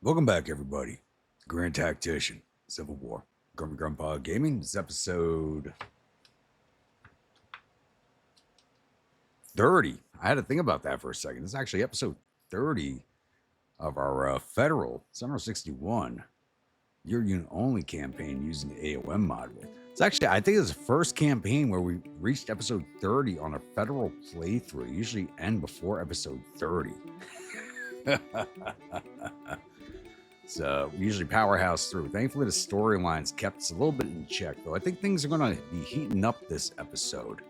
Welcome back, everybody. Grand Tactician, Civil War, Grandpa Gaming. This is episode 30. I had to think about that for a second. This is actually episode 30 of our federal Summer 61 Year Unit Only campaign using the a.o.m mod. It's actually, I think it's the first campaign where we reached episode 30 on a federal playthrough. Usually end before episode 30. So we usually powerhouse through. Thankfully, the storyline's kept us a little bit in check, though. I think things are going to be heating up this episode.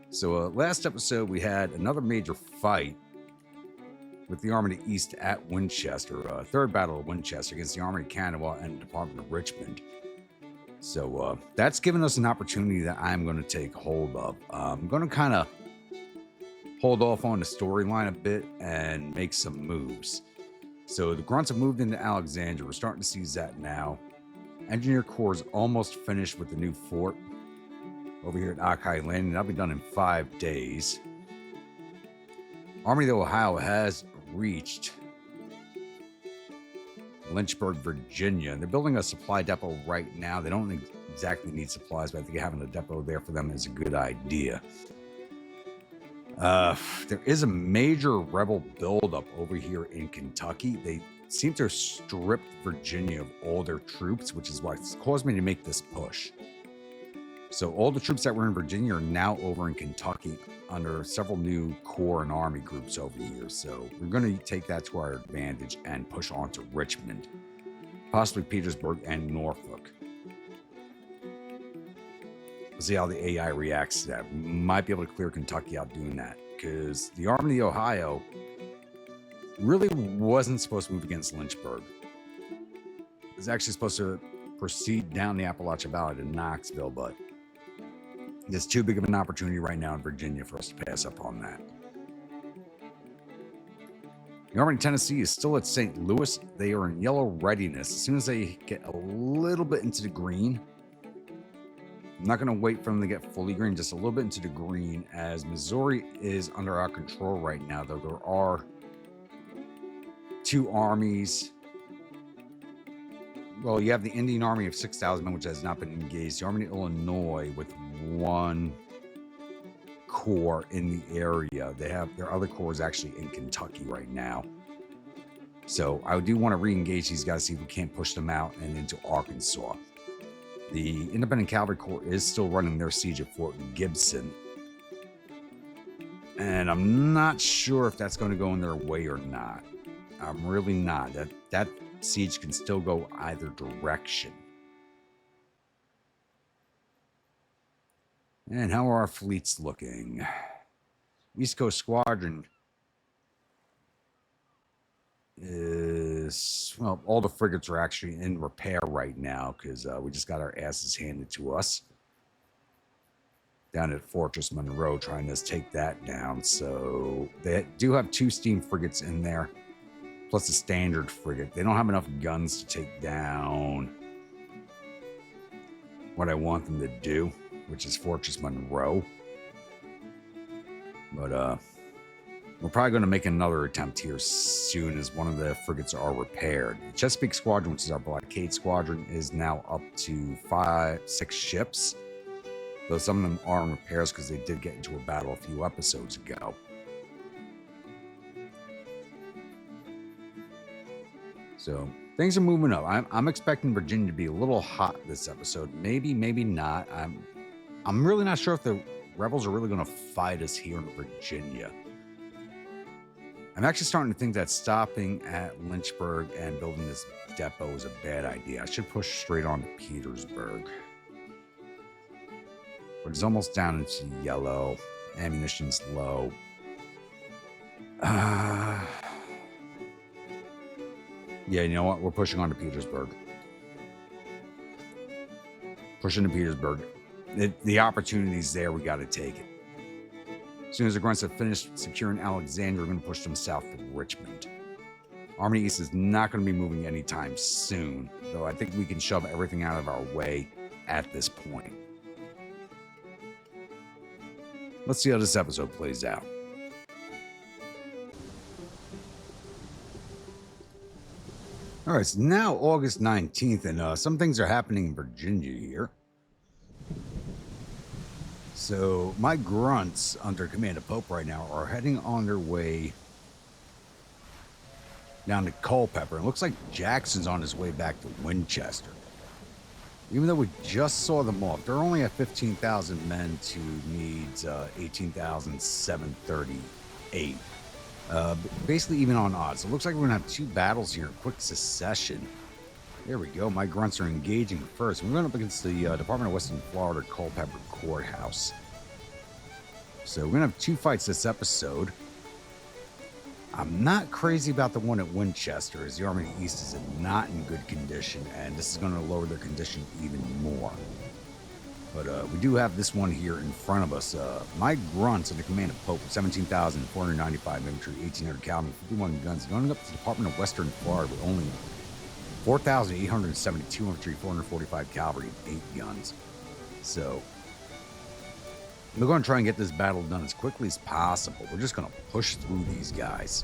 So last episode, we had another major fight with the Army of the East at Winchester, third battle of Winchester against the Army of Kanawha and the Department of Richmond. So that's given us an opportunity that I'm going to take hold of. I'm going to kind of hold off on the storyline a bit and make some moves. So the Grunts have moved into Alexandria. We're starting to see that now. Engineer Corps is almost finished with the new fort over here at Akai Landing. That'll be done in 5 days. Army of the Ohio has reached Lynchburg, Virginia. They're building a supply depot right now. They don't exactly need supplies, but I think having a depot there for them is a good idea. There is a major rebel buildup over here in Kentucky. They seem to have stripped Virginia of all their troops, which is what's caused me to make this push. So all the troops that were in Virginia are now over in Kentucky under several new Corps and Army groups over here. So we're going to take that to our advantage and push on to Richmond, possibly Petersburg and Norfolk. We'll see how the AI reacts to that. We might be able to clear Kentucky out doing that, because the Army of the Ohio really wasn't supposed to move against Lynchburg. It was actually supposed to proceed down the Appalachia Valley to Knoxville, but there's too big of an opportunity right now in Virginia for us to pass up on that. The Army of Tennessee is still at St. Louis. They are in yellow readiness. As soon as they get a little bit into the green, I'm not going to wait for them to get fully green, just a little bit into the green, as Missouri is under our control right now, though there are two armies. Well, you have the Indian Army of 6,000 men, which has not been engaged. The Army of Illinois with one corps in the area. They have their other corps actually in Kentucky right now. So I do want to re-engage these guys, see if we can't push them out and into Arkansas. The Independent Cavalry Corps is still running their siege at Fort Gibson. And I'm not sure if that's going to go in their way or not. I'm really not. That siege can still go either direction. And how are our fleets looking? East Coast Squadron is, well, all the frigates are actually in repair right now because we just got our asses handed to us down at Fortress Monroe, trying to take that down. So they do have 2 steam frigates in there, plus a standard frigate. They don't have enough guns to take down what I want them to do, which is Fortress Monroe. But we're probably going to make another attempt here soon as one of the frigates are repaired. The Chesapeake Squadron, which is our blockade squadron, is now up to 5-6 ships, though some of them are in repairs because they did get into a battle a few episodes ago. So things are moving up. I'm expecting Virginia to be a little hot this episode. Maybe not. I'm really not sure if the rebels are really going to fight us here in Virginia. I'm actually starting to think that stopping at Lynchburg and building this depot is a bad idea. I should push straight on to Petersburg. But it's almost down into yellow. Ammunition's low. Yeah, you know what? We're pushing on to Petersburg. Pushing to Petersburg. The opportunity's there. We got to take it. As soon as the Grunts have finished securing Alexandria, we're going to push them south to Richmond. Army East is not going to be moving anytime soon, though I think we can shove everything out of our way at this point. Let's see how this episode plays out. All right, it's now August 19th, and some things are happening in Virginia here. So, my grunts under command of Pope right now are heading on their way down to Culpepper. It looks like Jackson's on his way back to Winchester. Even though we just saw them off, they're only at 15,000 men to needs 18,738. Basically, even on odds. It looks like we're going to have two battles here in quick succession. There we go. My grunts are engaging first. We're going up against the Department of Western Florida Culpepper Courthouse. So we're going to have two fights this episode. I'm not crazy about the one at Winchester, as the Army of the East is not in good condition, and this is going to lower their condition even more. But we do have this one here in front of us. My grunts under command of Pope, 17,495 infantry, 1,800 cavalry, 51 guns, going up to the Department of Western Florida with only 4,872 infantry, 445 cavalry, and 8 guns. So we're going to try and get this battle done as quickly as possible. We're just going to push through these guys.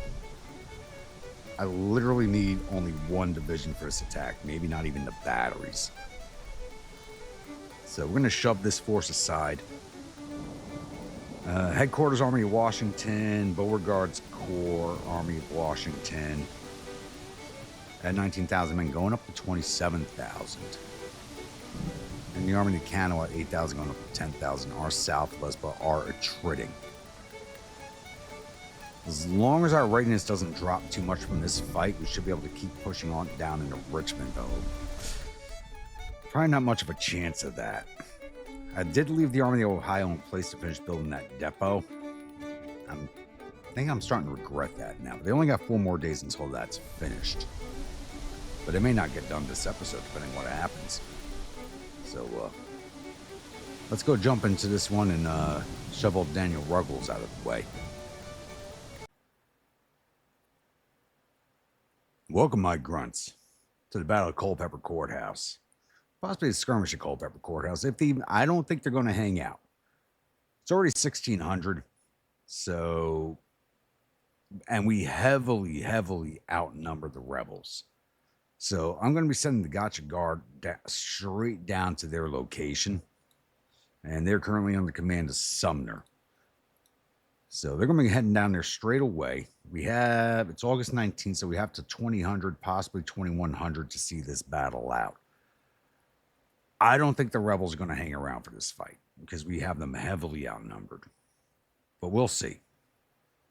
I literally need only one division for this attack, maybe not even the batteries. So we're going to shove this force aside. Headquarters, Army of Washington, Beauregard's Corps, Army of Washington. At 19,000 men, going up to 27,000. And the Army of Canada at 8,000, going up to 10,000. Our Southwest, but are attriting. As long as our readiness doesn't drop too much from this fight, we should be able to keep pushing on down into Richmond, though. Probably not much of a chance of that. I did leave the Army of Ohio in place to finish building that depot. I think I'm starting to regret that now, but they only got 4 more days until that's finished. But it may not get done this episode, depending on what happens. So, let's go jump into this one and shovel Daniel Ruggles out of the way. Welcome, my grunts, to the Battle of Culpepper Courthouse. Possibly a skirmish at Culpepper Courthouse. I don't think they're going to hang out. It's already 1,600. So, and we heavily outnumber the rebels. So I'm going to be sending the Gotcha Guard straight down to their location. And they're currently under command of Sumner. So they're going to be heading down there straight away. It's August 19th, so we have to 2,000, possibly 2,100 to see this battle out. I don't think the rebels are going to hang around for this fight because we have them heavily outnumbered. But we'll see.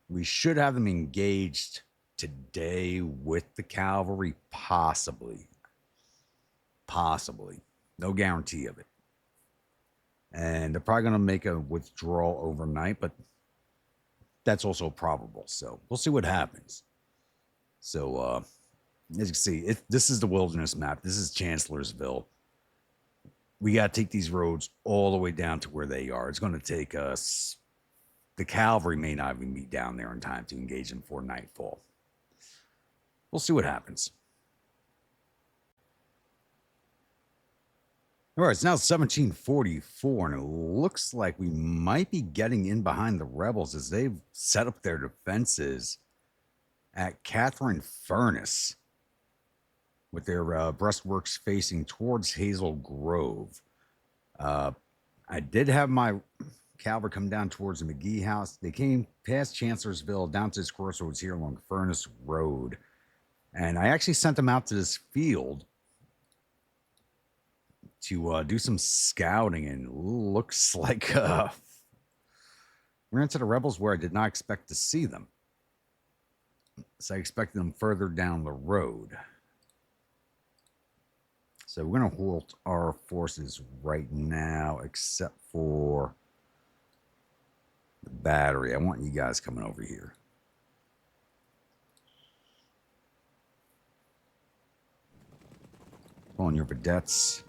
We should have them engaged today with the cavalry, possibly. No guarantee of it. And they're probably going to make a withdrawal overnight, but that's also probable. So we'll see what happens. So as you can see, this is the wilderness map. This is Chancellorsville. We got to take these roads all the way down to where they are. It's going to take us. The cavalry may not even be down there in time to engage them before nightfall. We'll see what happens. All right, it's now 1744, and it looks like we might be getting in behind the rebels as they've set up their defenses at Catherine Furnace with their breastworks facing towards Hazel Grove. I did have my cavalry come down towards the McGee house. They came past Chancellorsville down to this crossroads here along Furnace Road. And I actually sent them out to this field to do some scouting, and looks like we're into the rebels where I did not expect to see them. So I expected them further down the road. So we're going to halt our forces right now, except for the battery. I want you guys coming over here. On your vedettes.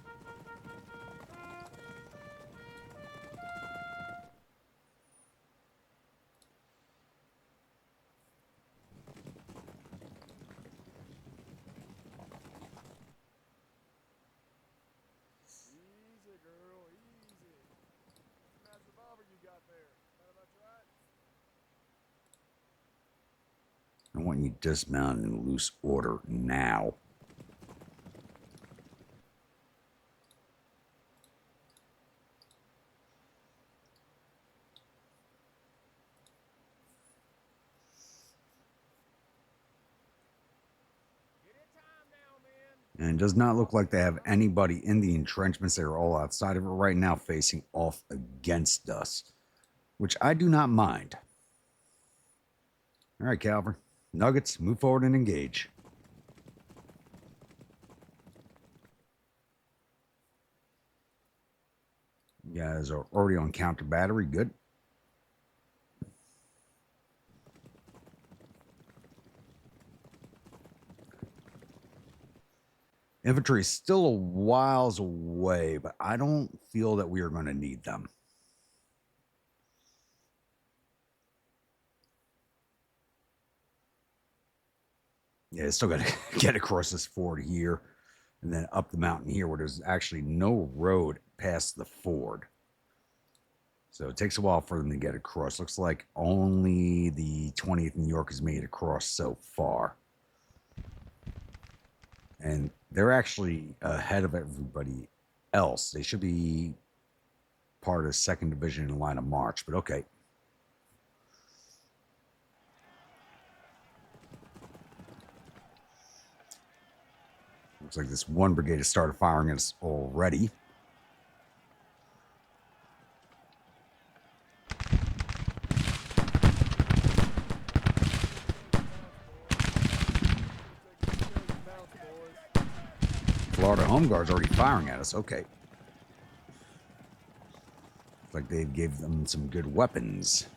I want you dismounted in loose order now. And it does not look like they have anybody in the entrenchments. They are all outside of it right now, facing off against us, which I do not mind. All right, Calvin. Nuggets, move forward and engage. You guys are already on counter battery. Good. Infantry is still a whiles away, but I don't feel that we are going to need them. Yeah, still got to get across this ford here and then up the mountain here where there's actually no road past the ford. So it takes a while for them to get across. Looks like only the 20th New York has made it across so far. And they're actually ahead of everybody else. They should be part of 2nd Division in line of march, but okay. Looks like this one brigade has started firing at us already. Florida Home Guard's already firing at us. Okay. Looks like they gave them some good weapons.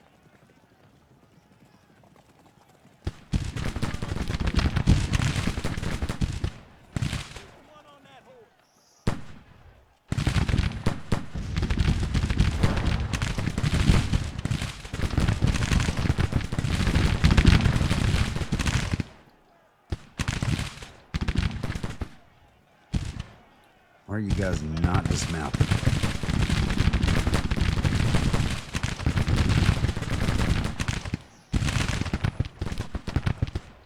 Why are you guys not dismounted?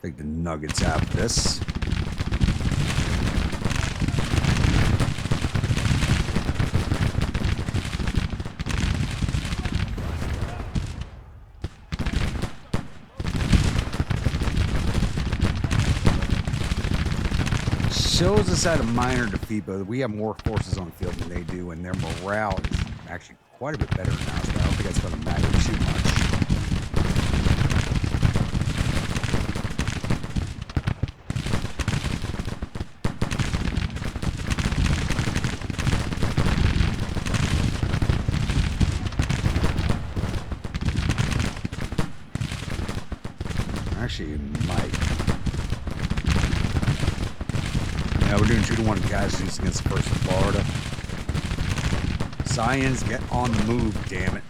Take the Nuggets out of this. Shows us at a minor defeat, but we have more forces on the field than they do, and their morale is actually quite a bit better than ours, but I don't think that's going to matter too much. Actually, it might. Yeah, we're doing 2-to-1 casualties against the 1st of Florida. Science, get on the move, damn it.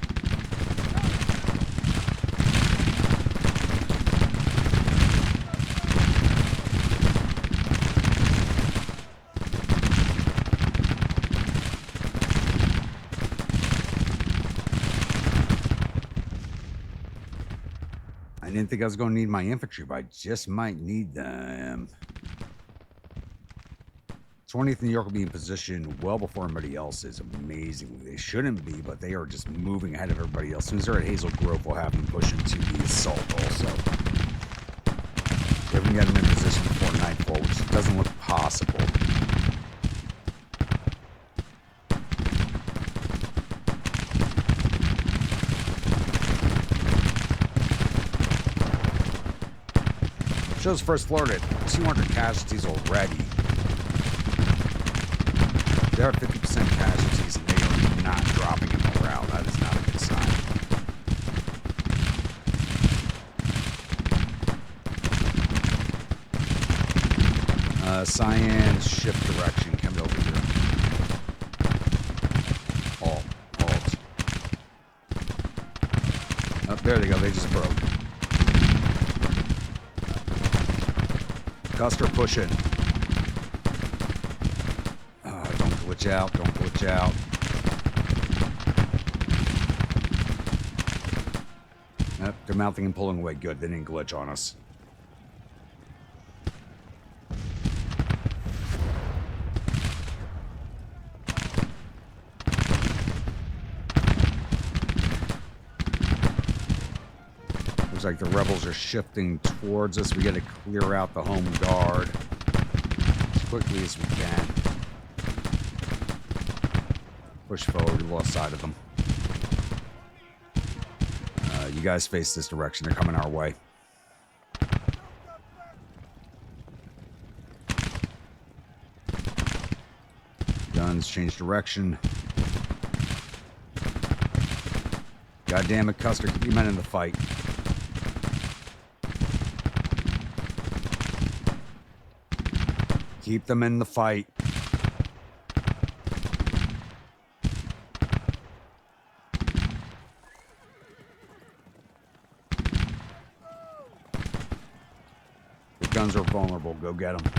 I didn't think I was going to need my infantry, but I just might need them. 20th New York will be in position well before everybody else is. Amazingly, they shouldn't be, but they are just moving ahead of everybody else. As soon as they're at Hazel Grove, we'll have them push into the assault also. We haven't got them in position before nightfall, which doesn't look possible. Shows 1st Florida at 200 casualties already. They're at 50% casualties, and they are not dropping in morale. That is not a good sign. Cyan, shift direction. Come over here. Halt. Oh, there they go. They just broke. Custer pushing. Glitch out, don't glitch out. Yep, they're mounting and pulling away. Good, they didn't glitch on us. Looks like the rebels are shifting towards us. We got to clear out the home guard. quickly as we can. Push forward. We lost sight of them. You guys face this direction. They're coming our way. Guns change direction. God damn it, Custer. Keep your men in the fight. Keep them in the fight. The guns are vulnerable. Go get them.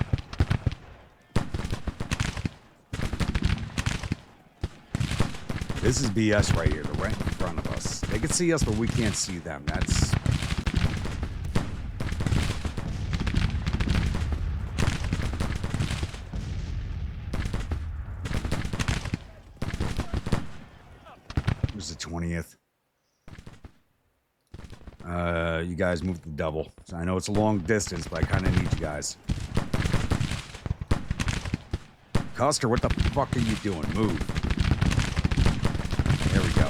This is BS right here. They're right in front of us. They can see us, but we can't see them. That's... Here's the 20th. You guys move the double. So I know it's a long distance, but I kind of need you guys. Custer, what the fuck are you doing? Move. There we go.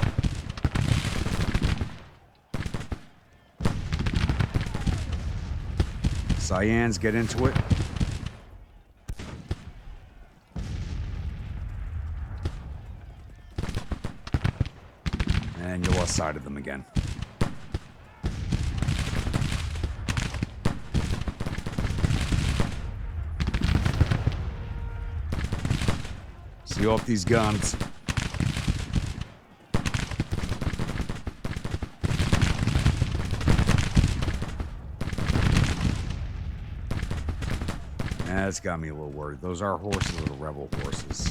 Cyans, get into it. And you lost sight of them again. See off these guns. That's got me a little worried. Those are horses or the rebel horses.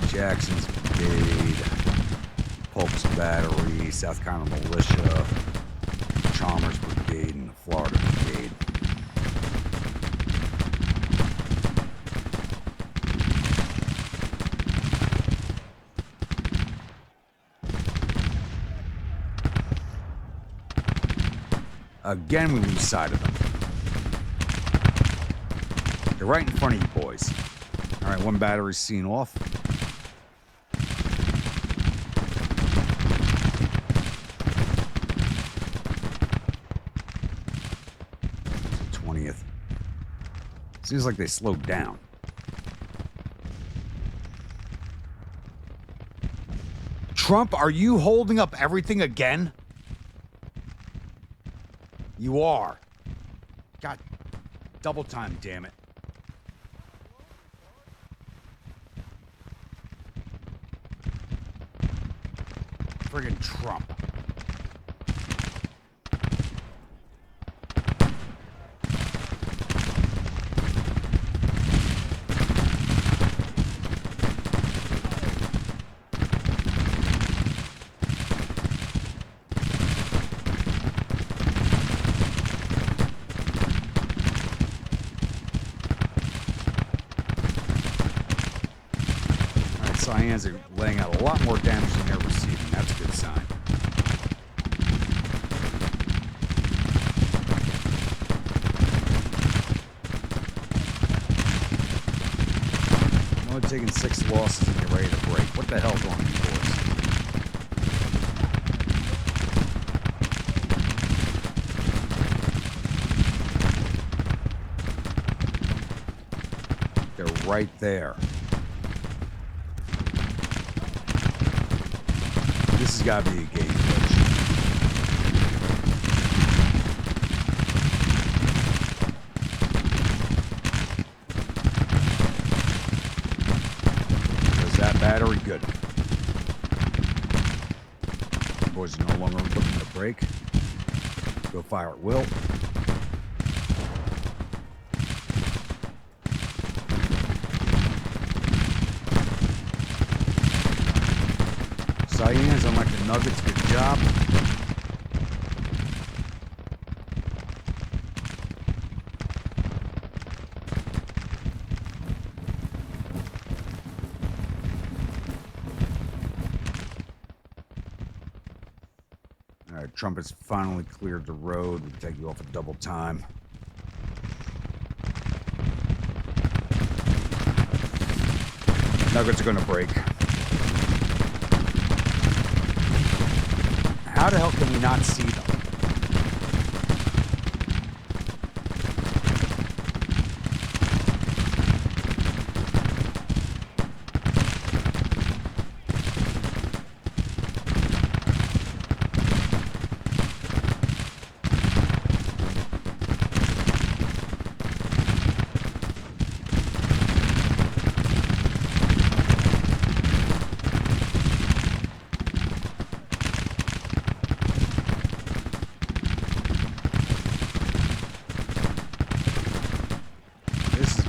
Jackson's Brigade, Polk's Battery, South Carolina Militia, Chalmers Brigade, and the Florida Brigade. Again, we lose sight of them. They're right in front of you boys. All right, one battery's seen off. 20th. Seems like they slowed down. Trump, are you holding up everything again? You are. God, double time, damn it. Friggin' Trump. Cyans are laying out a lot more damage than they're receiving. That's a good sign. I'm only taking 6 losses and you're ready to break. What the hell's wrong with you boys? They're right there. This has got to be a gate glitch. Is that battery good? Boys are no longer looking to break. Go fire at will. Cyans, unlike the Nuggets, good job. All right, Trumpet's finally cleared the road. We take you off at double time. Nuggets are going to break. How the hell can we not see them?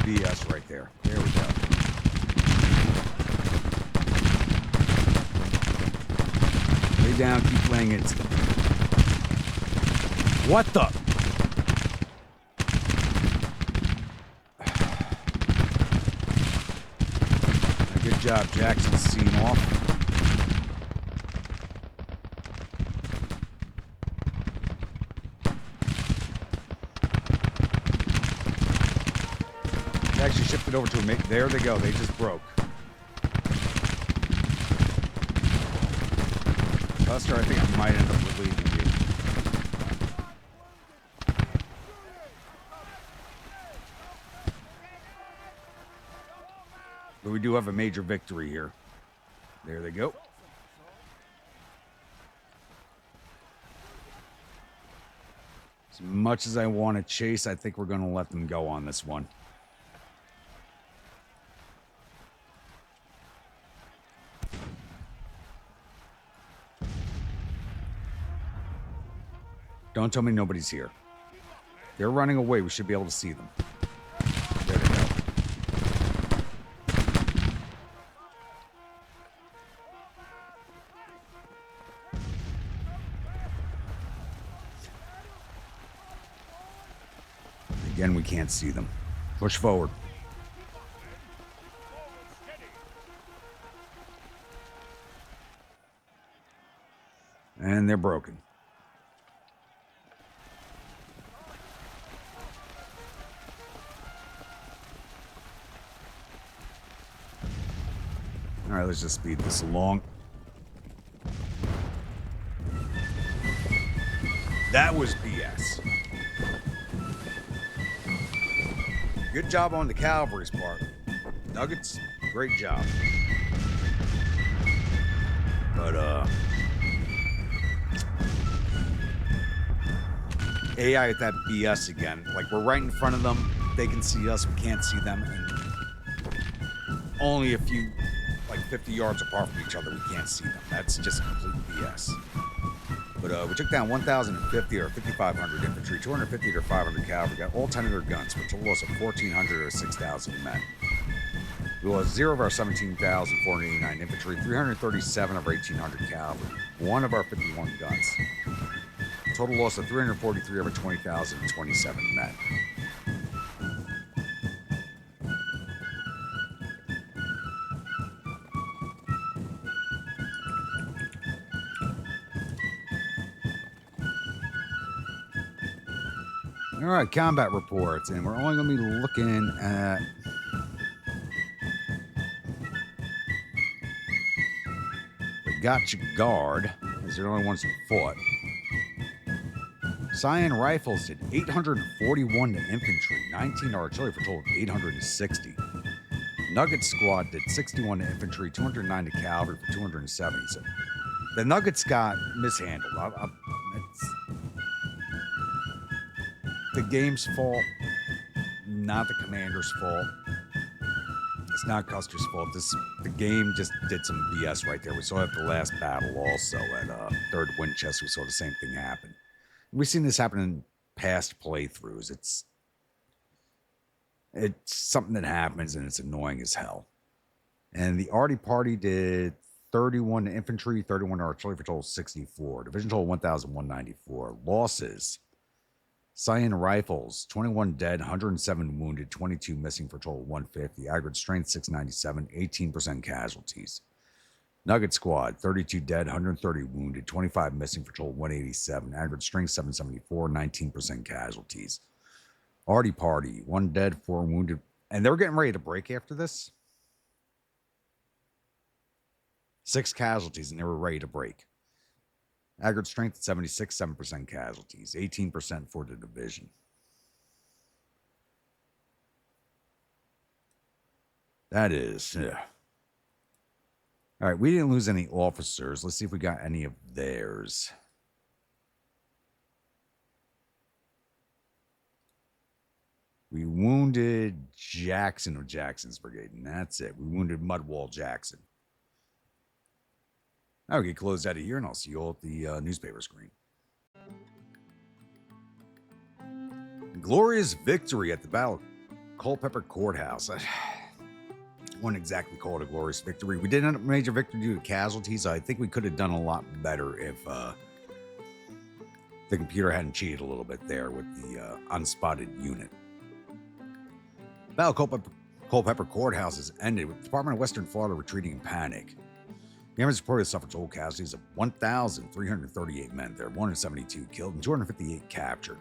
BS right there. There we go. Lay down, keep laying into them. What the? Good job, Jackson. Scene off. Actually shifted over to a mate. There they go. They just broke. Custer, I think I might end up relieving you. But we do have a major victory here. There they go. As much as I want to chase, I think we're going to let them go on this one. Don't tell me nobody's here. They're running away. We should be able to see them. There they go. Again, we can't see them. Push forward. And they're broken. All right, let's just speed this along. That was BS. Good job on the cavalry's part. Nuggets, great job. But, AI at that BS again. Like, we're right in front of them. They can see us. We can't see them. And only a few, like 50 yards apart from each other, we can't see them. That's just complete BS. But we took down 1,050 or 5,500 infantry, 250 or 500 cavalry, got all 10 of their guns, which total loss of 1,400 or 6,000 men. We lost 0 of our 17,489 infantry, 337 of our 1,800 cavalry, 1 of our 51 guns. Total loss of 343 over 20,027 men. All right, combat reports, and we're only going to be looking at the Gotcha Guard, as they're the only ones who fought. Cyan Rifles did 841 to infantry, 19 artillery for a total of 860. Nugget Squad did 61 to infantry, 209 to cavalry for 270. So the Nuggets got mishandled. It's the game's fault, not the commander's fault. It's not Custer's fault. The game just did some BS right there. We saw it at the last battle also at 3rd Winchester. We saw the same thing happen. We've seen this happen in past playthroughs. It's something that happens, and it's annoying as hell. And the Arty Party did 31 to infantry, 31 to artillery for a total of 64. Division total 1,194. Losses: Cyan Rifles, 21 dead, 107 wounded, 22 missing for a total of 150. Aggregate strength 697, 18% casualties. Nugget Squad, 32 dead, 130 wounded, 25 missing, patrol 187, aggregate strength 774, 19% casualties. Arty Party, 1 dead, 4 wounded. And they were getting ready to break after this. 6 casualties, and they were ready to break. Aggregate strength 76, 7% casualties, 18% for the division. That is, yeah. All right, we didn't lose any officers. Let's see if we got any of theirs. We wounded Jackson of Jackson's brigade, and that's it. We wounded Mudwall Jackson. Now we get closed out of here, and I'll see you all at the newspaper screen. Glorious victory at the Battle of Culpepper Courthouse. I wouldn't exactly call it a glorious victory. We did end up a major victory due to casualties. I think we could have done a lot better if the computer hadn't cheated a little bit there with the unspotted unit. Battle of Culpepper Courthouse has ended with the Department of Western Florida retreating in panic. The Army's reported suffered total casualties of 1,338 men. There were 172 killed and 258 captured.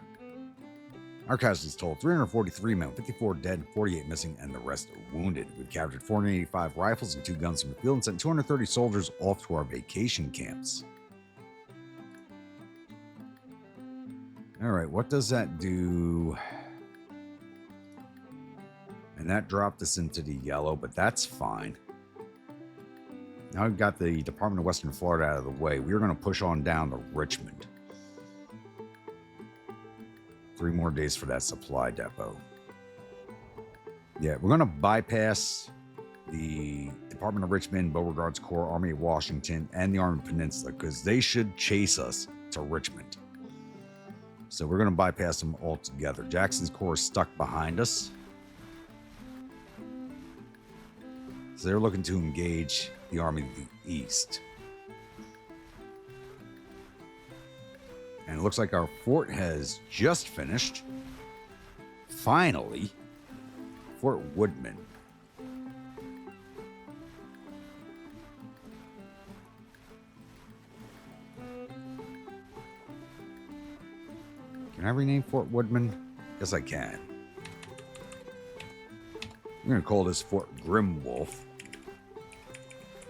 Our casualties totaled 343 men, 54 dead, 48 missing, and the rest wounded. We've captured 485 rifles and 2 guns from the field and sent 230 soldiers off to our vacation camps. All right, what does that do? And that dropped us into the yellow, but that's fine. Now we've got the Department of Western Florida out of the way. We're going to push on down to Richmond. 3 more days for that supply depot. Yeah, we're going to bypass the Department of Richmond, Beauregard's Corps, Army of Washington, and the Army Peninsula because they should chase us to Richmond. So we're going to bypass them altogether. Jackson's Corps is stuck behind us. So they're looking to engage the Army of the East. And it looks like our fort has just finished. Finally, Fort Woodman. Can I rename Fort Woodman? Yes, I can. We're going to call this Fort Grimmwolf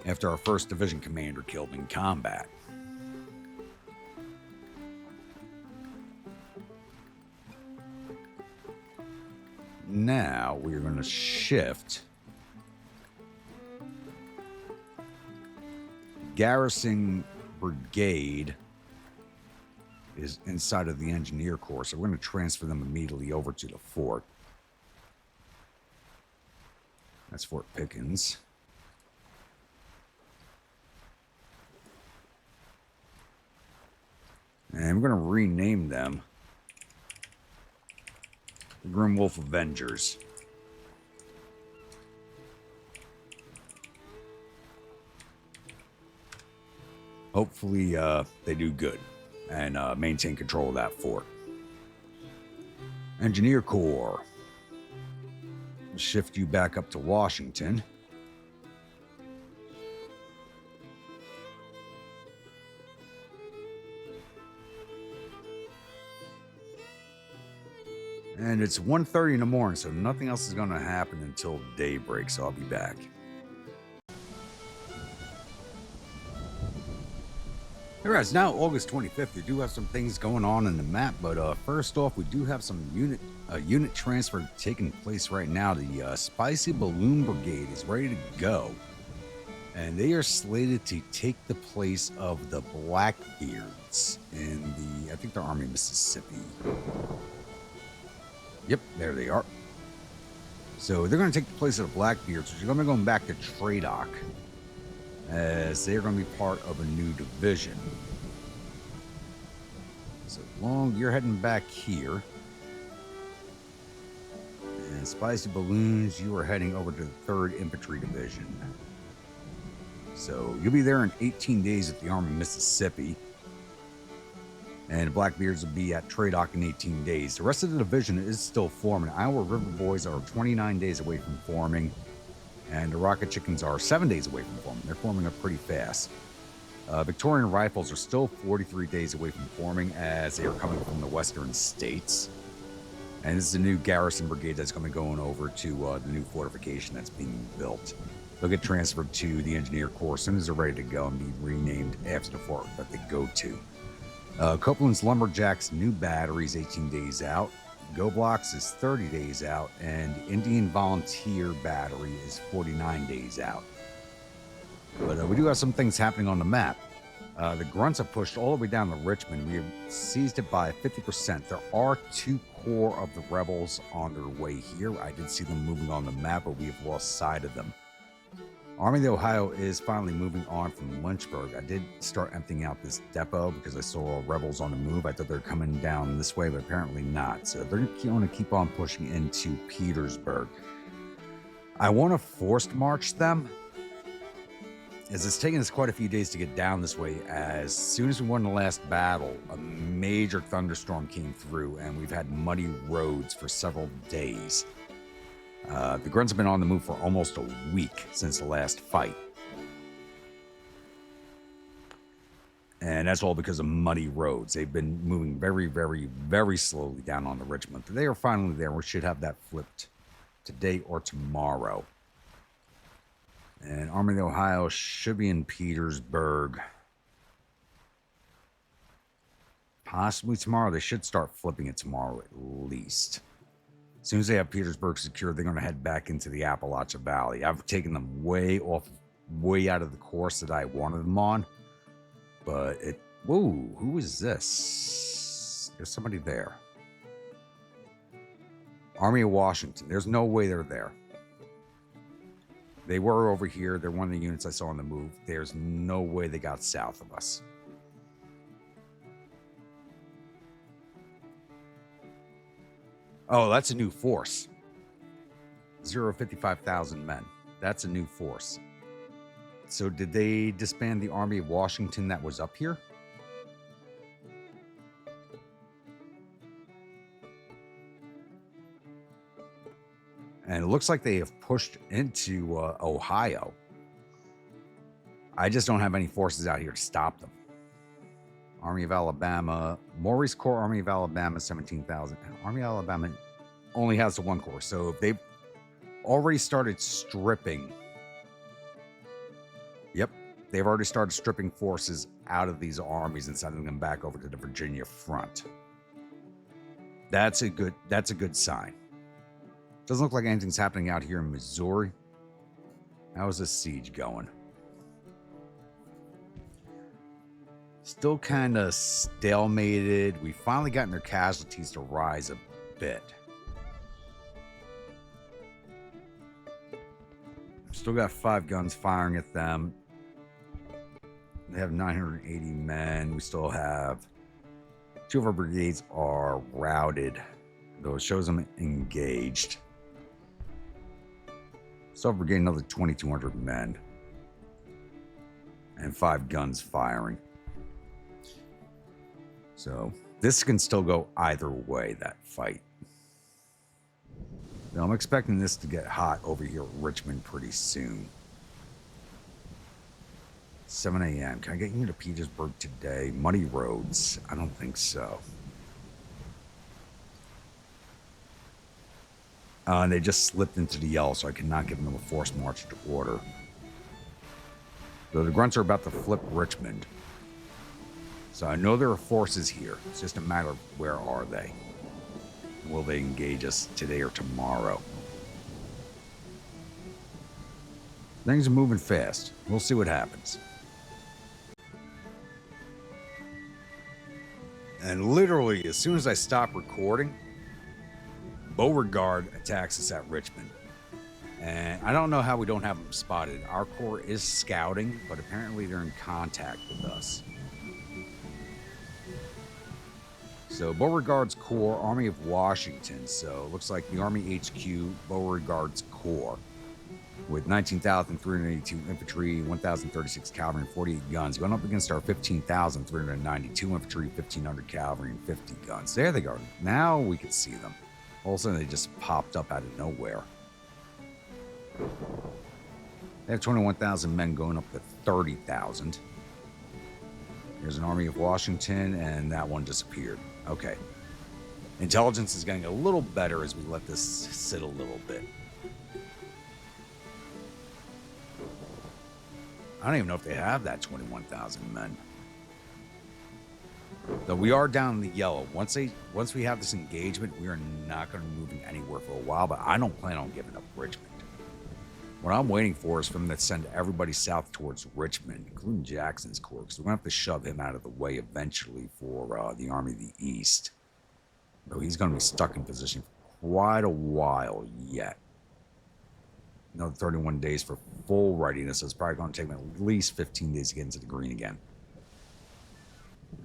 after our 1st Division commander killed in combat. Now we are going to shift. Garrison Brigade is inside of the Engineer Corps, so we're going to transfer them immediately over to the fort. That's Fort Pickens. And we're going to rename them the Grimmwolf Avengers. Hopefully they do good and maintain control of that fort. Engineer Corps. We'll shift you back up to Washington. And it's 1:30 in the morning, so nothing else is going to happen until daybreak, so I'll be back. Alright, it's now August 25th. We do have some things going on in the map, but first off, we do have some unit transfer taking place right now. The Spicy Balloon Brigade is ready to go, and they are slated to take the place of the Blackbeards in the, I think, the Army of Mississippi. Yep, there they are. So they're going to take the place of the Blackbeards, which are going to be going back to Tradoc, as they're going to be part of a new division. So long, you're heading back here. And Spicy Balloons, you are heading over to the 3rd Infantry Division. So you'll be there in 18 days at the Army of Mississippi. And the Blackbeards will be at Tradoc in 18 days. The rest of the division is still forming. Iowa River Boys are 29 days away from forming. And the rocket chickens are 7 days away from forming. They're forming up pretty fast. Victorian rifles are still 43 days away from forming, as they are coming from the western states. And this is a new garrison brigade that's going to be going over to the new fortification that's being built. They'll get transferred to the engineer corps as soon as they're ready to go and be renamed after the fort that they go to. Copeland's Lumberjacks new battery is 18 days out. Go Blocks is 30 days out, and Indian Volunteer Battery is 49 days out. But we do have some things happening on the map. The Grunts have pushed all the way down to Richmond. We have seized it by 50%. There are 2 corps of the rebels on their way here. I did see them moving on the map, but we have lost sight of them. Army of the Ohio is finally moving on from Lynchburg. I did start emptying out this depot because I saw rebels on the move. I thought they were coming down this way, but apparently not. So they're going to keep on pushing into Petersburg. I want to forced march them, as it's taken us quite a few days to get down this way. As soon as we won the last battle, a major thunderstorm came through, and we've had muddy roads for several days. The Grunts have been on the move for almost a week since the last fight. And that's all because of muddy roads. They've been moving very, very, very slowly down on the Richmond. They are finally there. We should have that flipped today or tomorrow. And Army of the Ohio should be in Petersburg possibly tomorrow. They should start flipping it tomorrow at least. As soon as they have Petersburg secured, they're going to head back into the Appalachia Valley. I've taken them way out of the course that I wanted them on. But whoa, who is this? There's somebody there. Army of Washington. There's no way they're there. They were over here. They're one of the units I saw on the move. There's no way they got south of us. Oh, that's a new force. 55,000 men. That's a new force. So did they disband the Army of Washington that was up here? And it looks like they have pushed into Ohio. I just don't have any forces out here to stop them. Army of Alabama, Maurice Corps, Army of Alabama, 17,000. Army of Alabama only has the 1 corps. So if they've already started stripping. Yep, they've already started stripping forces out of these armies and sending them back over to the Virginia front. That's a good sign. Doesn't look like anything's happening out here in Missouri. How is this siege going? Still kind of stalemated. We finally gotten their casualties to rise a bit. Still got 5 guns firing at them. They have 980 men. We still have 2 of our brigades are routed, though it shows them engaged. Still have brigade another 2,200 men and 5 guns firing. So this can still go either way, that fight. Now, I'm expecting this to get hot over here at Richmond pretty soon. 7 a.m. Can I get you to Petersburg today? Muddy roads? I don't think so. And they just slipped into the yellow, so I cannot give them a forced march to order. So the Grunts are about to flip Richmond. So I know there are forces here. It's just a matter of where are they? Will they engage us today or tomorrow? Things are moving fast. We'll see what happens. And literally, as soon as I stop recording, Beauregard attacks us at Richmond. And I don't know how we don't have them spotted. Our corps is scouting, but apparently they're in contact with us. So Beauregard's Corps, Army of Washington. So it looks like the Army HQ, Beauregard's Corps, with 19,382 infantry, 1,036 cavalry, and 48 guns, going up against our 15,392 infantry, 1,500 cavalry, and 50 guns. There they go. Now we can see them. All of a sudden, they just popped up out of nowhere. They have 21,000 men going up to 30,000. There's an army of Washington, and that one disappeared. Okay. Intelligence is getting a little better as we let this sit a little bit. I don't even know if they have that 21,000 men. Though we are down in the yellow. Once we have this engagement, we are not going to be moving anywhere for a while, but I don't plan on giving up Richmond. What I'm waiting for is for them to send everybody south towards Richmond, including Jackson's corps, because we're going to have to shove him out of the way eventually for the Army of the East. Though he's going to be stuck in position for quite a while yet. Another 31 days for full readiness, so it's probably going to take him at least 15 days to get into the green again.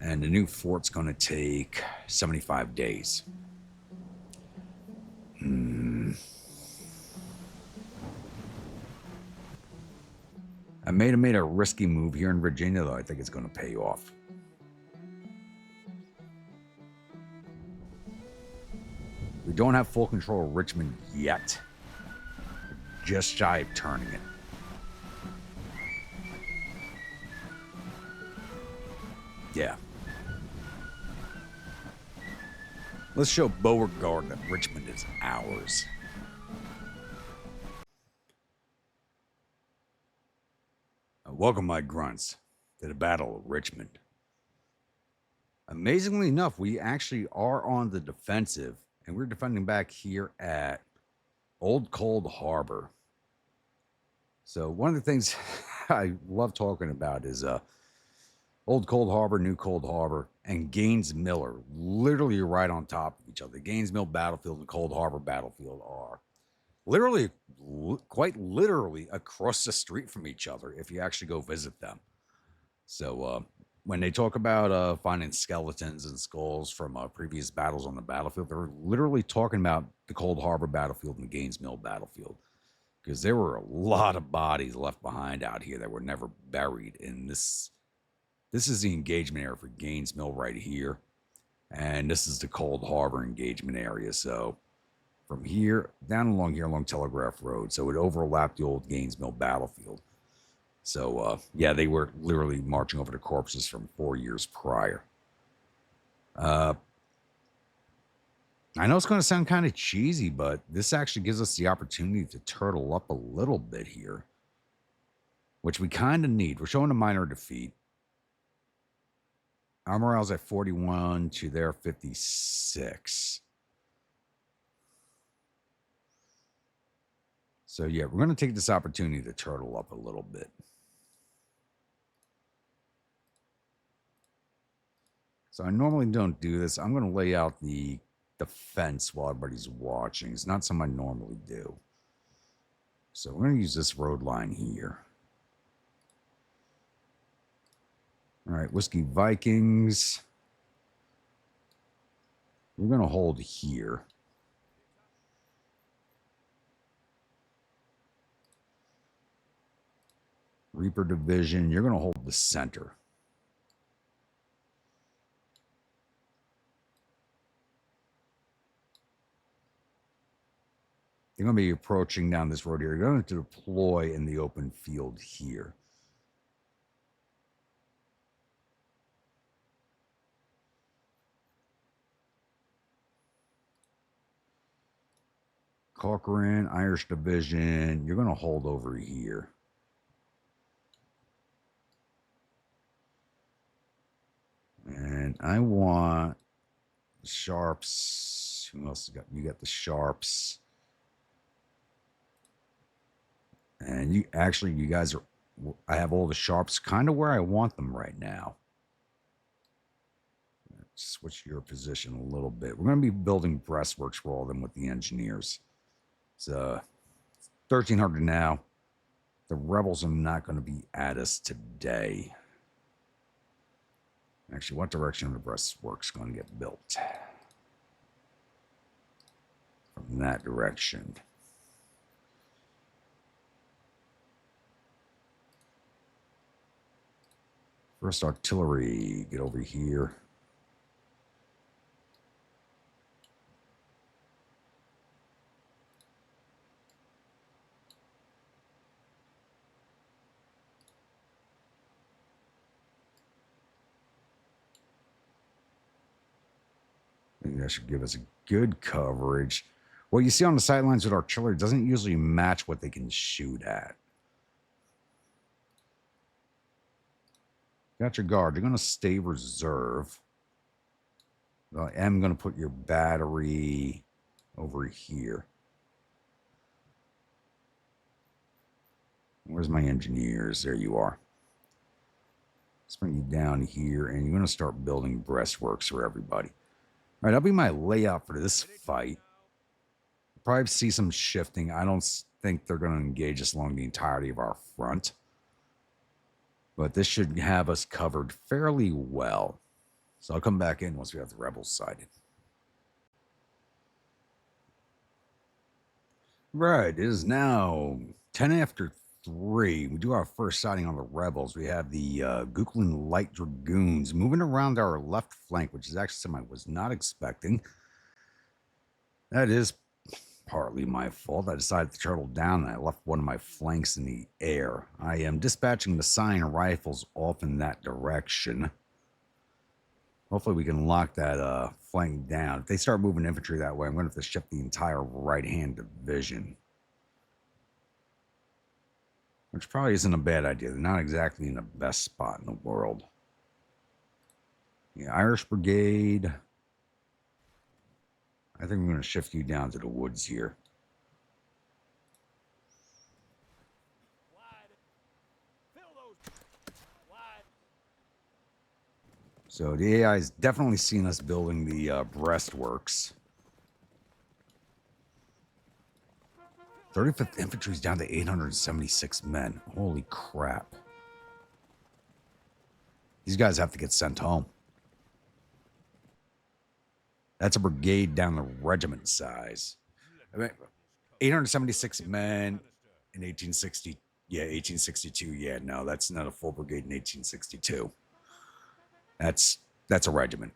And the new fort's going to take 75 days. I may have made a risky move here in Virginia, though I think it's going to pay off. We don't have full control of Richmond yet. We're just shy of turning it. Yeah. Let's show Beauregard that Richmond is ours. Welcome, my grunts, to the Battle of Richmond. Amazingly enough, we actually are on the defensive, and we're defending back here at Old Cold Harbor. So one of the things I love talking about is Old Cold Harbor, New Cold Harbor, and Gaines Mill are literally right on top of each other. The Gaines Mill battlefield and Cold Harbor battlefield are literally, quite literally across the street from each other if you actually go visit them. So when they talk about finding skeletons and skulls from previous battles on the battlefield, they're literally talking about the Cold Harbor battlefield and the Gaines Mill battlefield, because there were a lot of bodies left behind out here that were never buried. In this is the engagement area for Gaines Mill right here, and this is the Cold Harbor engagement area. So from here down along here along Telegraph Road, so it overlapped the old Gaines Mill battlefield. So yeah, they were literally marching over the corpses from 4 years prior. I know it's going to sound kind of cheesy, but this actually gives us the opportunity to turtle up a little bit here, which we kind of need. We're showing a minor defeat. Our morale's at 41 to their 56. So yeah, we're going to take this opportunity to turtle up a little bit. So I normally don't do this. I'm going to lay out the fence while everybody's watching. It's not something I normally do. So we're going to use this road line here. All right, Whiskey Vikings. We're going to hold here. Reaper Division, you're going to hold the center. You're going to be approaching down this road here. You're going to deploy in the open field here. Corcoran, Irish Division, you're going to hold over here. And I want Sharps. Who else got? You got the Sharps. And you guys are, I have all the Sharps kind of where I want them right now. Switch your position a little bit. We're going to be building breastworks for all of them with the engineers. It's 1,300 now. The rebels are not going to be at us today. Actually, what direction are the breastworks going to get built? From that direction. First artillery, get over here. think that should give us a good coverage. What you see on the sidelines with artillery doesn't usually match what they can shoot at. Got your guard. You're going to stay reserve. I am going to put your battery over here. Where's my engineers? There you are. Let's bring you down here, and you're going to start building breastworks for everybody. All right, that'll be my layout for this fight. Probably see some shifting. I don't think they're going to engage us along the entirety of our front. But this should have us covered fairly well. So I'll come back in once we have the rebels sighted. Right, it is now 10 after 3. We do our first sighting on the rebels. We have the Gooklin Light Dragoons moving around our left flank, which is actually something I was not expecting. That is partly my fault. I decided to turtle down and I left one of my flanks in the air. I am dispatching the Scion rifles off in that direction. Hopefully we can lock that flank down. If they start moving infantry that way, I'm going to have to shift the entire right-hand division. Which probably isn't a bad idea. They're not exactly in the best spot in the world. The Irish Brigade. I think I'm going to shift you down to the woods here. So the AI has definitely seen us building the breastworks. 35th Infantry is down to 876 men. Holy crap. These guys have to get sent home. That's a brigade down the regiment size. I mean, 876 men in 1860. Yeah, 1862. Yeah, no, that's not a full brigade in 1862. That's a regiment.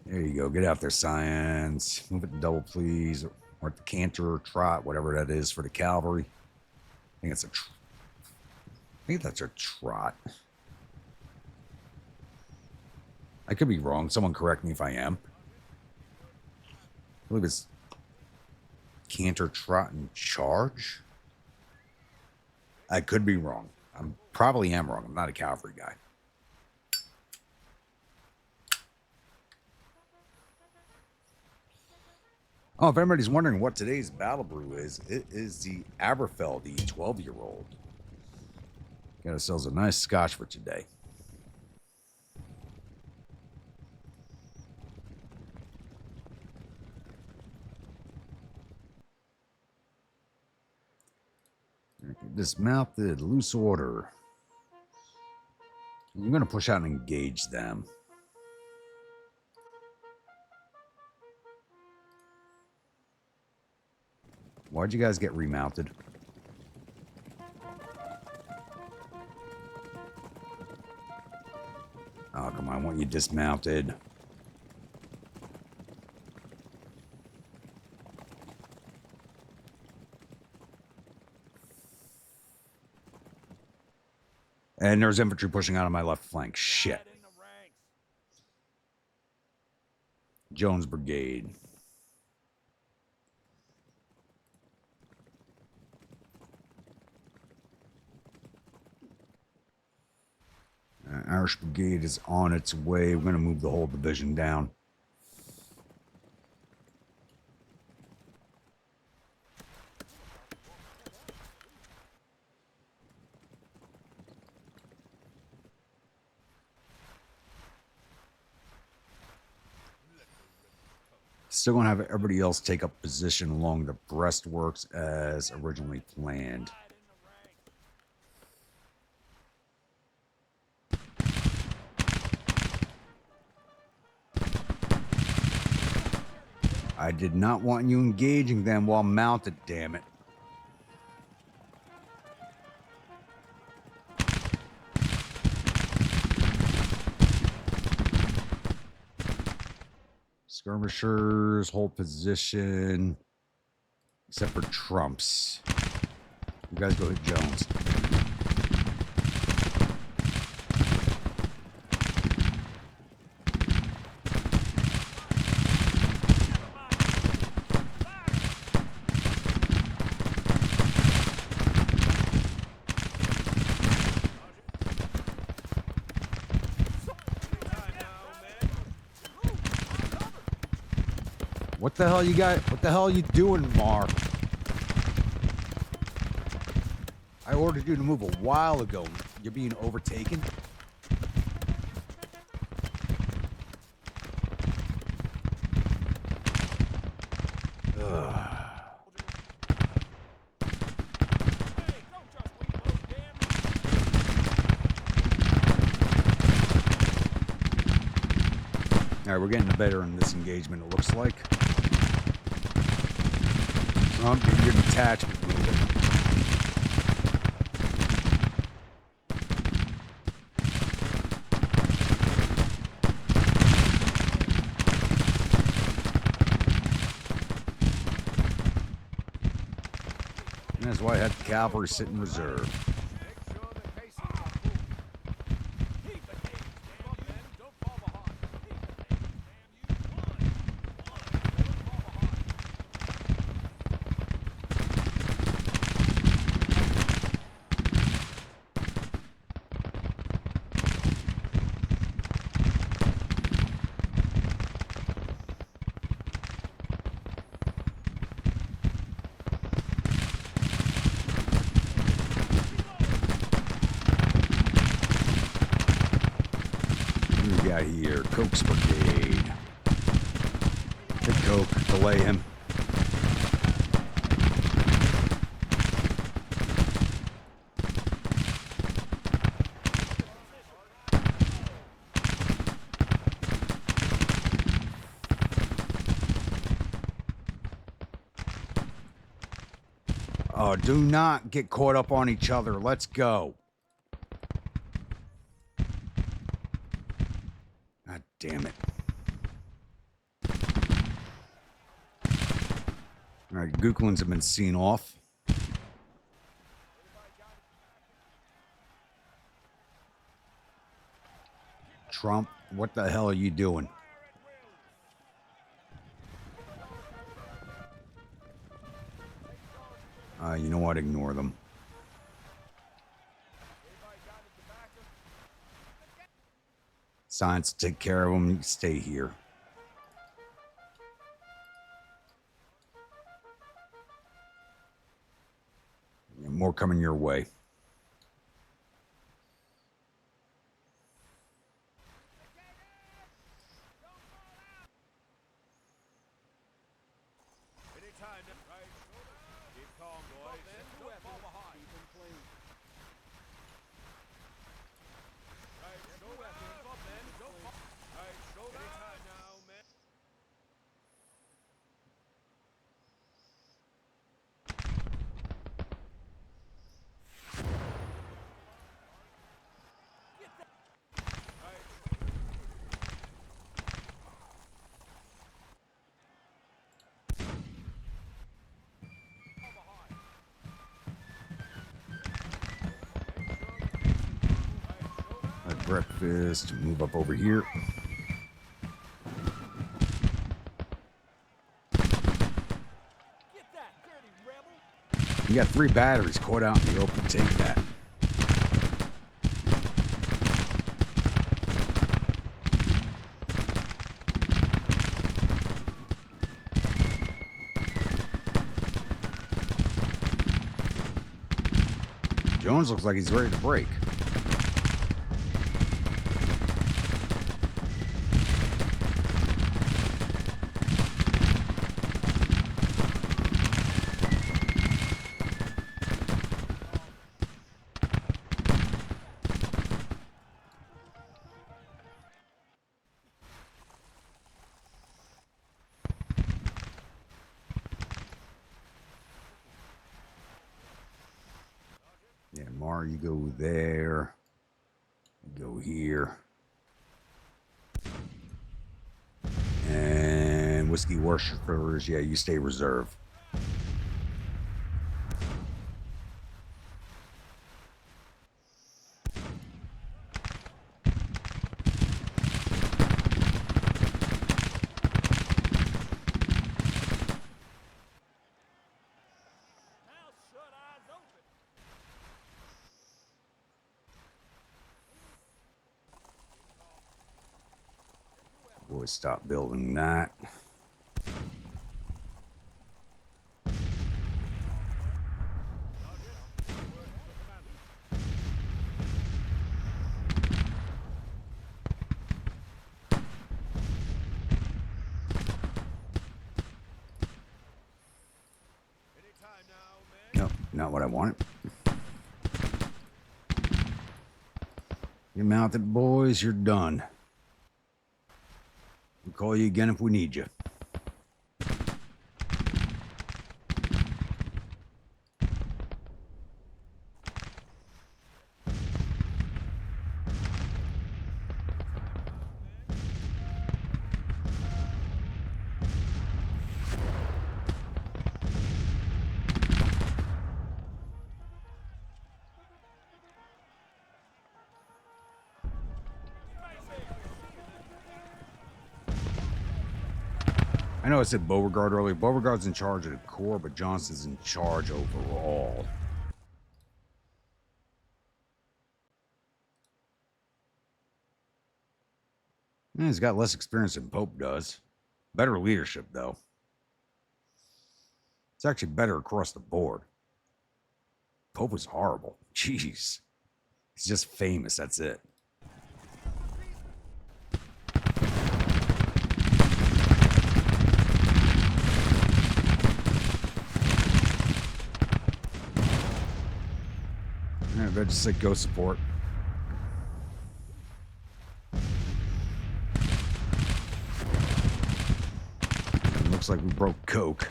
There you go. Get out there, Science. Move it to double, please. Or at the canter or trot, whatever that is for the cavalry. I think it's I think that's a trot. I could be wrong. Someone correct me if I am. I believe it's canter, trot, and charge. I could be wrong. I probably am wrong. I'm not a cavalry guy. Oh, if anybody's wondering what today's battle brew is, it is the Aberfell, the 12-year-old. Got ourselves a nice scotch for today. Dismounted, loose order. You're going to push out and engage them. Why'd you guys get remounted? Oh, come on. I want you dismounted. And there's infantry pushing out on my left flank. Shit. Jones Brigade. Irish Brigade is on its way. We're going to move the whole division down. Still going to have everybody else take up position along the breastworks as originally planned. I did not want you engaging them while mounted, damn it. Skirmishers, hold position. Except for Trumps. You guys go hit Jones. What the hell you got? What the hell are you doing, Mar? I ordered you to move a while ago. You're being overtaken. All right, we're getting better in this engagement, it looks like. Your detachment moving. And that's why I had the cavalry sit in reserve. Got here, Coke's Brigade. Hit Coke, delay him. Oh, do not get caught up on each other. Let's go. God damn it. All right, Gooklins have been seen off. Trump, what the hell are you doing? You know what? Ignore them. Science, take care of them. Stay here. More coming your way. Breakfast, move up over here. You got 3 batteries caught out in the open. Take that. Jones looks like he's ready to break. Yeah, Mar, you go there. You go here. And Whiskey Worshippers, yeah, you stay reserve. Boys, stop building that. not what I wanted. Get mounted, boys. You're done. We'll call you again if we need you. I know I said Beauregard earlier. Beauregard's in charge of the Corps, but Johnston's in charge overall. He's got less experience than Pope does. Better leadership, though. It's actually better across the board. Pope was horrible. Jeez. He's just famous, that's it. Alright, I just said go support. It looks like we broke Coke.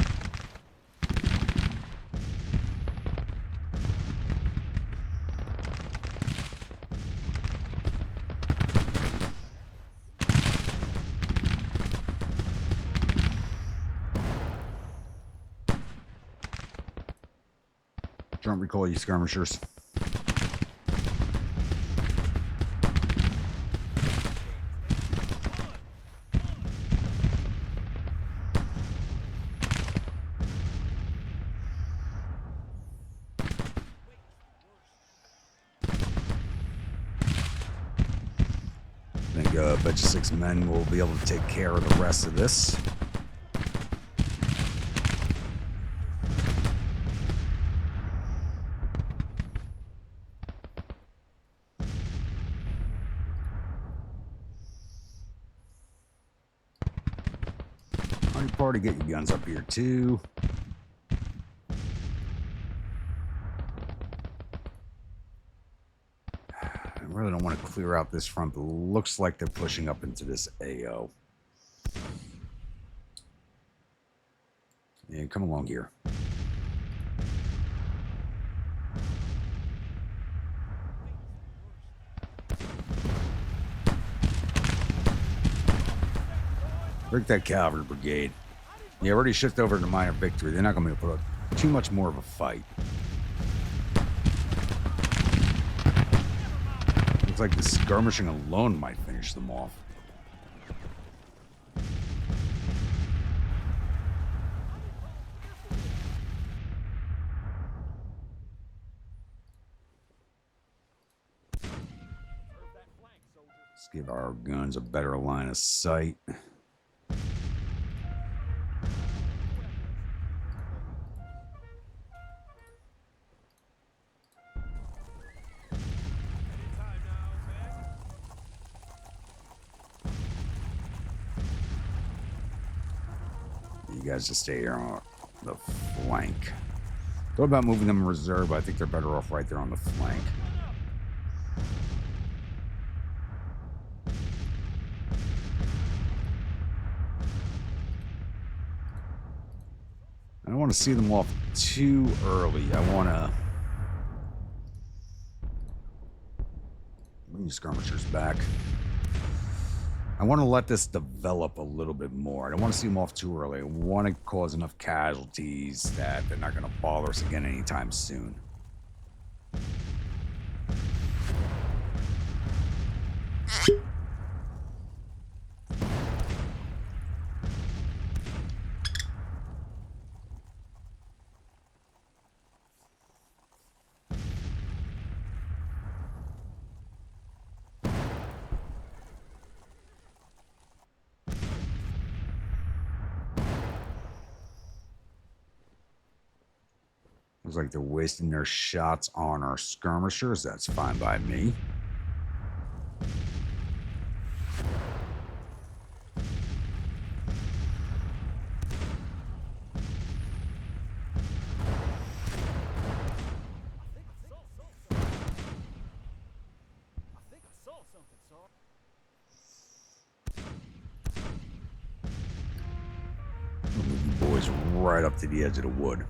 Don't recall you skirmishers. I think bet you 6 men will be able to take care of the rest of this. Party, get your guns up here too. I really don't want to clear out this front, but it looks like they're pushing up into this AO. Yeah, come along here. Break that cavalry brigade. Yeah, already shift over to minor victory. They're not going to be able to put up too much more of a fight. Looks like the skirmishing alone might finish them off. Let's give our guns a better line of sight. You guys just stay here on the flank. Thought about moving them in reserve, but I think they're better off right there on the flank. I don't want to see them off too early. I want to bring the skirmishers back. I want to let this develop a little bit more. I don't want to see them off too early. I want to cause enough casualties that they're not going to bother us again anytime soon. Looks like they're wasting their shots on our skirmishers. That's fine by me. Move you boys right up to the edge of the wood.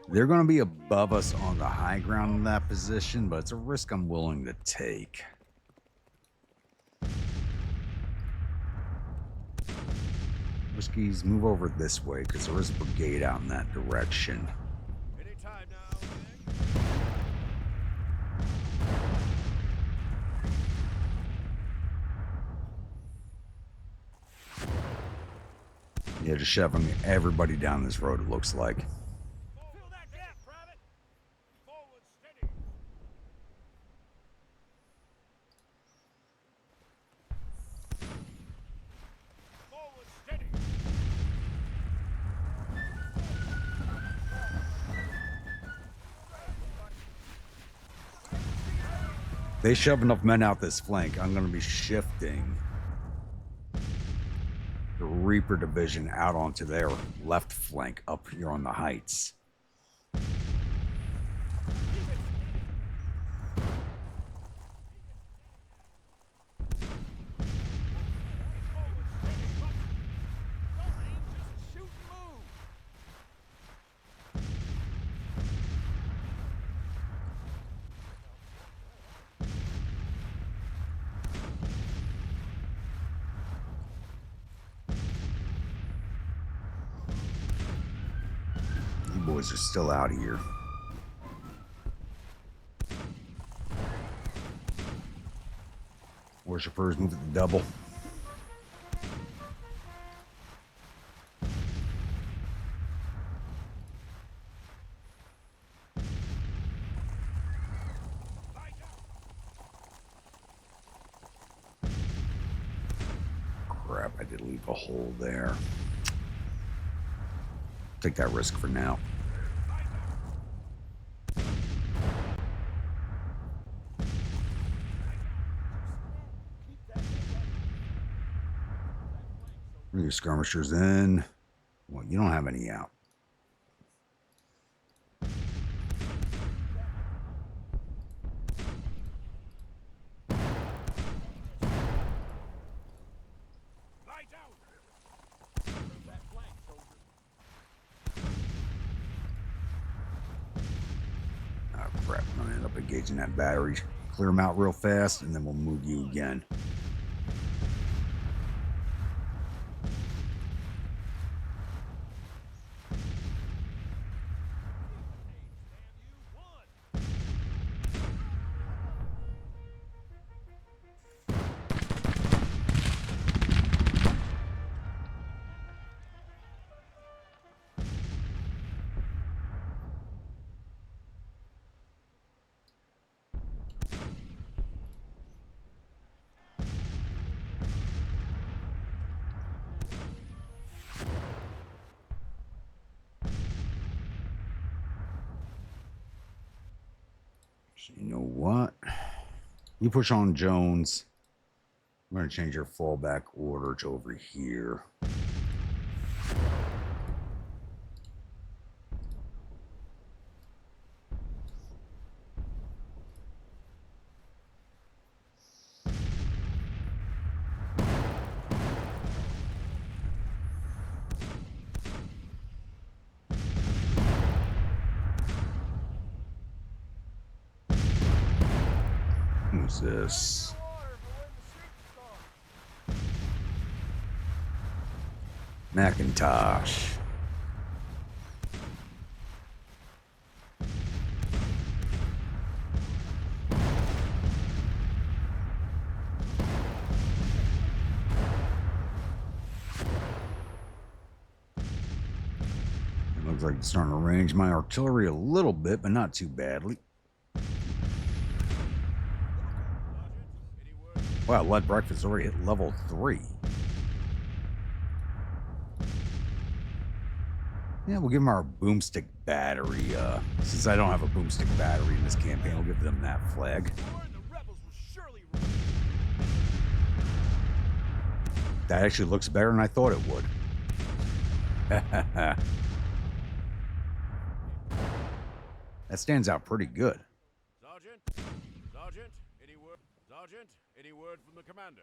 They're going to be above us on the high ground in that position, but it's a risk I'm willing to take. Whiskies, move over this way because there is a brigade out in that direction. Anytime now. Yeah, just shoving everybody down this road, it looks like. Fill that gap, Private. Forward, steady. Forward, steady. They shove enough men out this flank, I'm going to be shifting the Reaper division out onto their left flank up here on the heights. You boys are still out here. Worshippers, move to the double. Crap, I did leave a hole there. Take that risk for now. Bring your skirmishers in. Well, you don't have any out. Oh crap, I'm gonna end up engaging that battery. Clear them out real fast, and then we'll move you again. So you know what? You push on Jones. I'm going to change your fallback order to over here. Who's this? Macintosh. It looks like it's starting to range my artillery a little bit, but not too badly. Wow, lead breakfast already hit level 3. Yeah, we'll give them our boomstick battery. Since I don't have a boomstick battery in this campaign, we'll give them that flag. That actually looks better than I thought it would. That stands out pretty good. Sergeant, Sergeant, any word from the commander?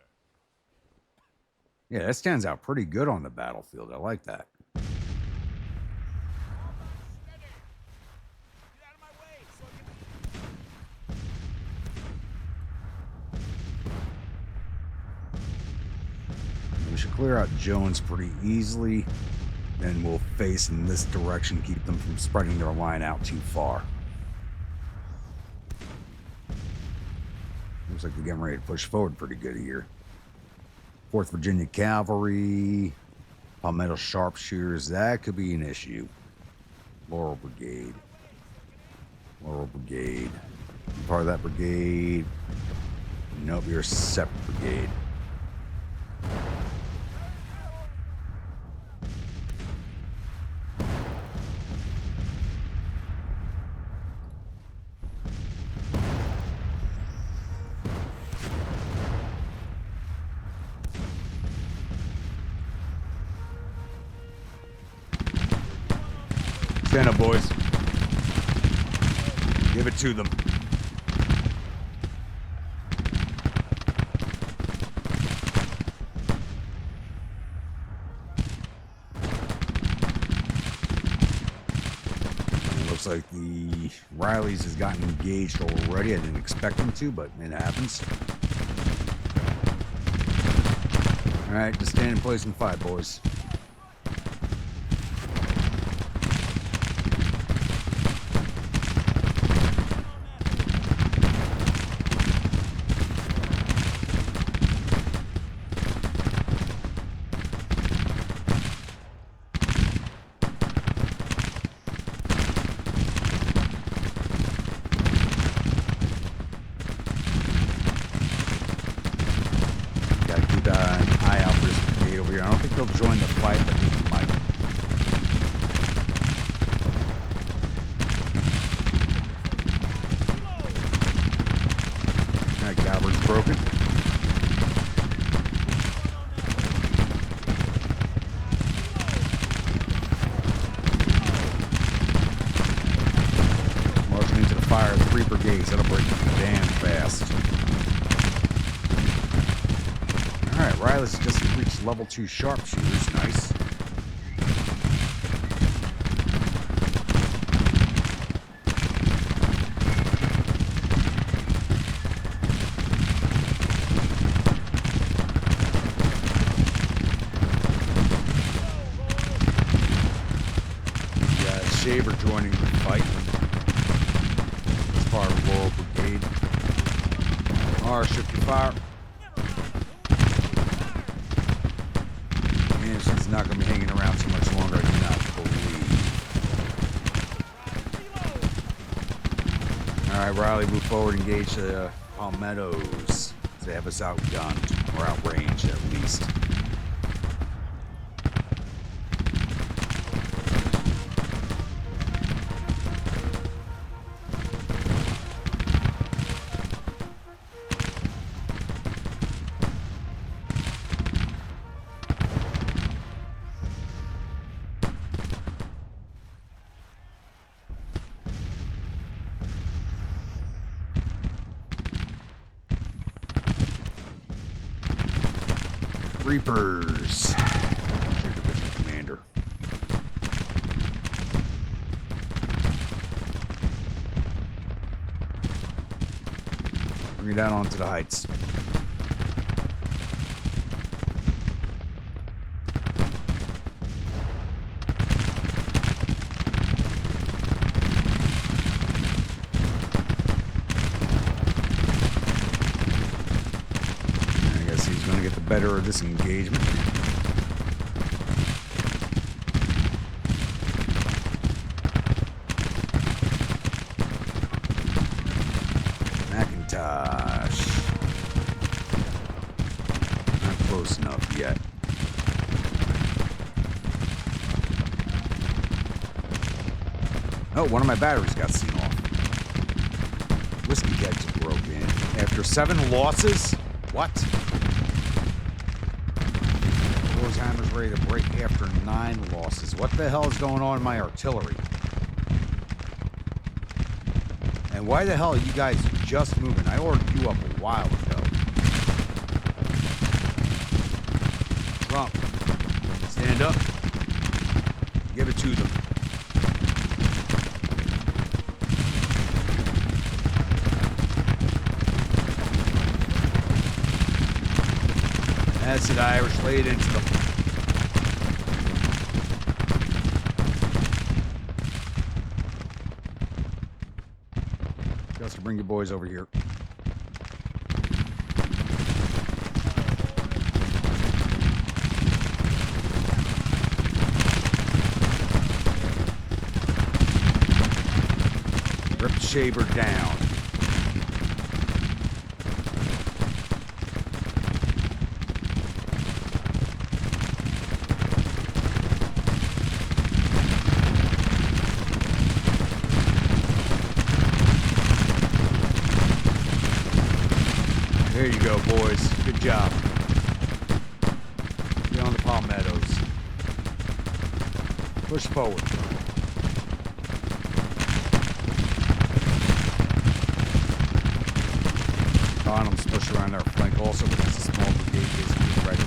Yeah, that stands out pretty good on the battlefield. I like that. Steady! Get out of my way so I can... We should clear out Jones pretty easily. Then we'll face in this direction, keep them from spreading their line out too far. Looks like they're getting ready to push forward pretty good here. 4th Virginia Cavalry, Palmetto Sharpshooters, that could be an issue. Laurel Brigade. Laurel Brigade. You part of that brigade? Nope, you're a separate brigade. Stand up, boys. Give it to them. It looks like the Riley's has gotten engaged already. I didn't expect them to, but it happens. All right, just stand in place and fight, boys. Join the fight, but they might. That cavalry's broken. Marching into the fire of 3 brigades. That'll break damn fast. Alright, Riley's just reached level 2 sharpshooters. Nice. Yeah, Shaver joining the fight. As part of Laurel Brigade. R, shift your fire. She's not going to be hanging around too much longer, I do not believe. Alright, Riley, move forward, engage the Palmettos. They have us outgunned, or outranged at least. Reapers. Commander. Bring it down onto the heights. Better of this engagement. McIntosh. Not close enough yet. Oh, one of my batteries got seen off. Whiskey kegs broke in. After 7 losses? What? Hammer's ready to break after 9 losses. What the hell is going on in my artillery? And why the hell are you guys just moving? I ordered you up a while ago. Trump, stand up. Give it to them. That's it, Irish. Lay it into them. Just bring your boys over here. Rip the shaver down. There you go, boys. Good job. Get on the palmettos. Push forward. Bonhams push around our flank also because the small brigade is being ready.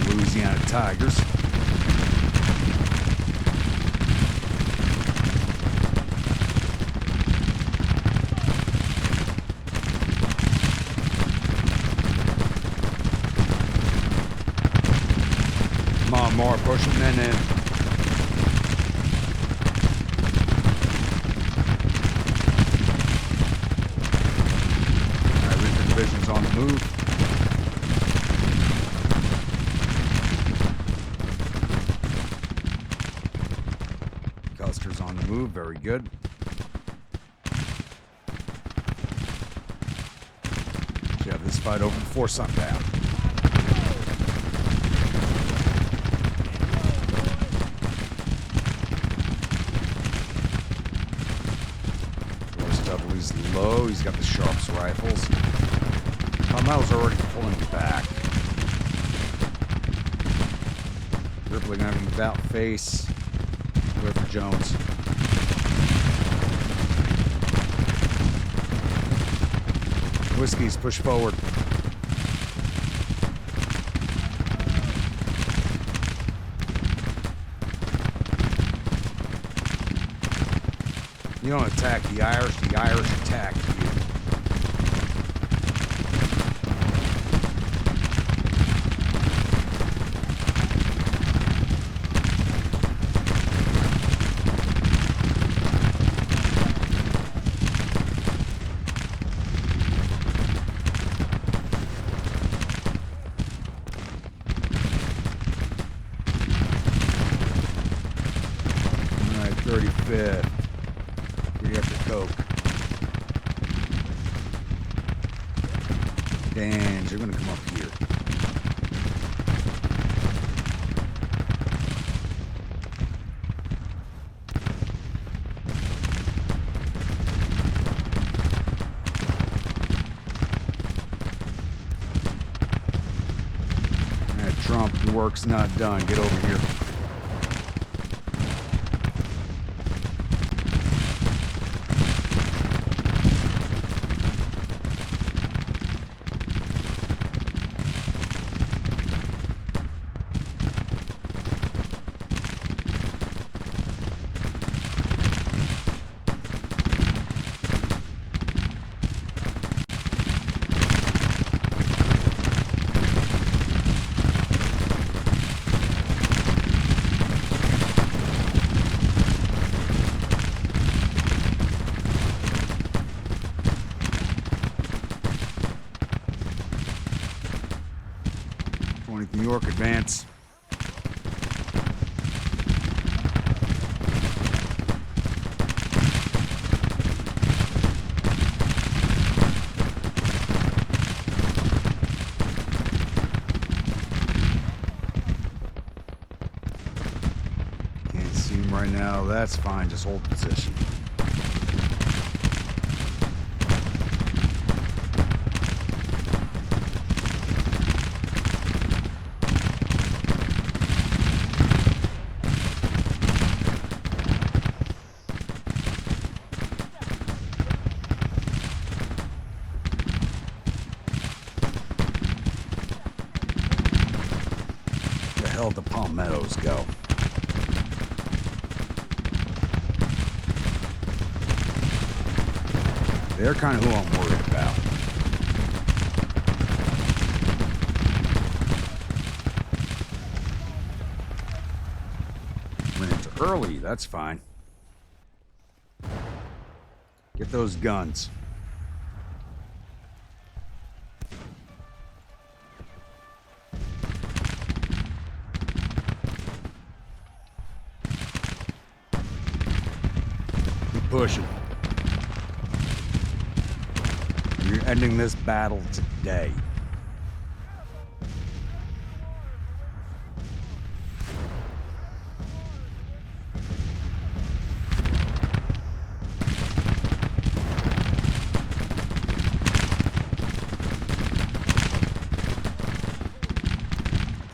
Louisiana Tigers. Come on, more pushing men in. All right, Richmond division's on the move. Custer's on the move, very good. Should have this fight over before sundown. He's low, he's got the Sharps rifles. Carmel's already pulling back. Ripley gonna be about face. Wait for Jones. Whiskey's push forward. You don't attack the Irish attack you. All right, 35th. We have the Coke. Dan, you're gonna come up here. Alright, Trump, your work's not done. Get over here. New York advance. Can't see him right now. That's fine. Just hold position. hell did the palmettos go? They're kind of who I'm worried about. When it's early, that's fine. Get those guns. Keep pushing. You're ending this battle today.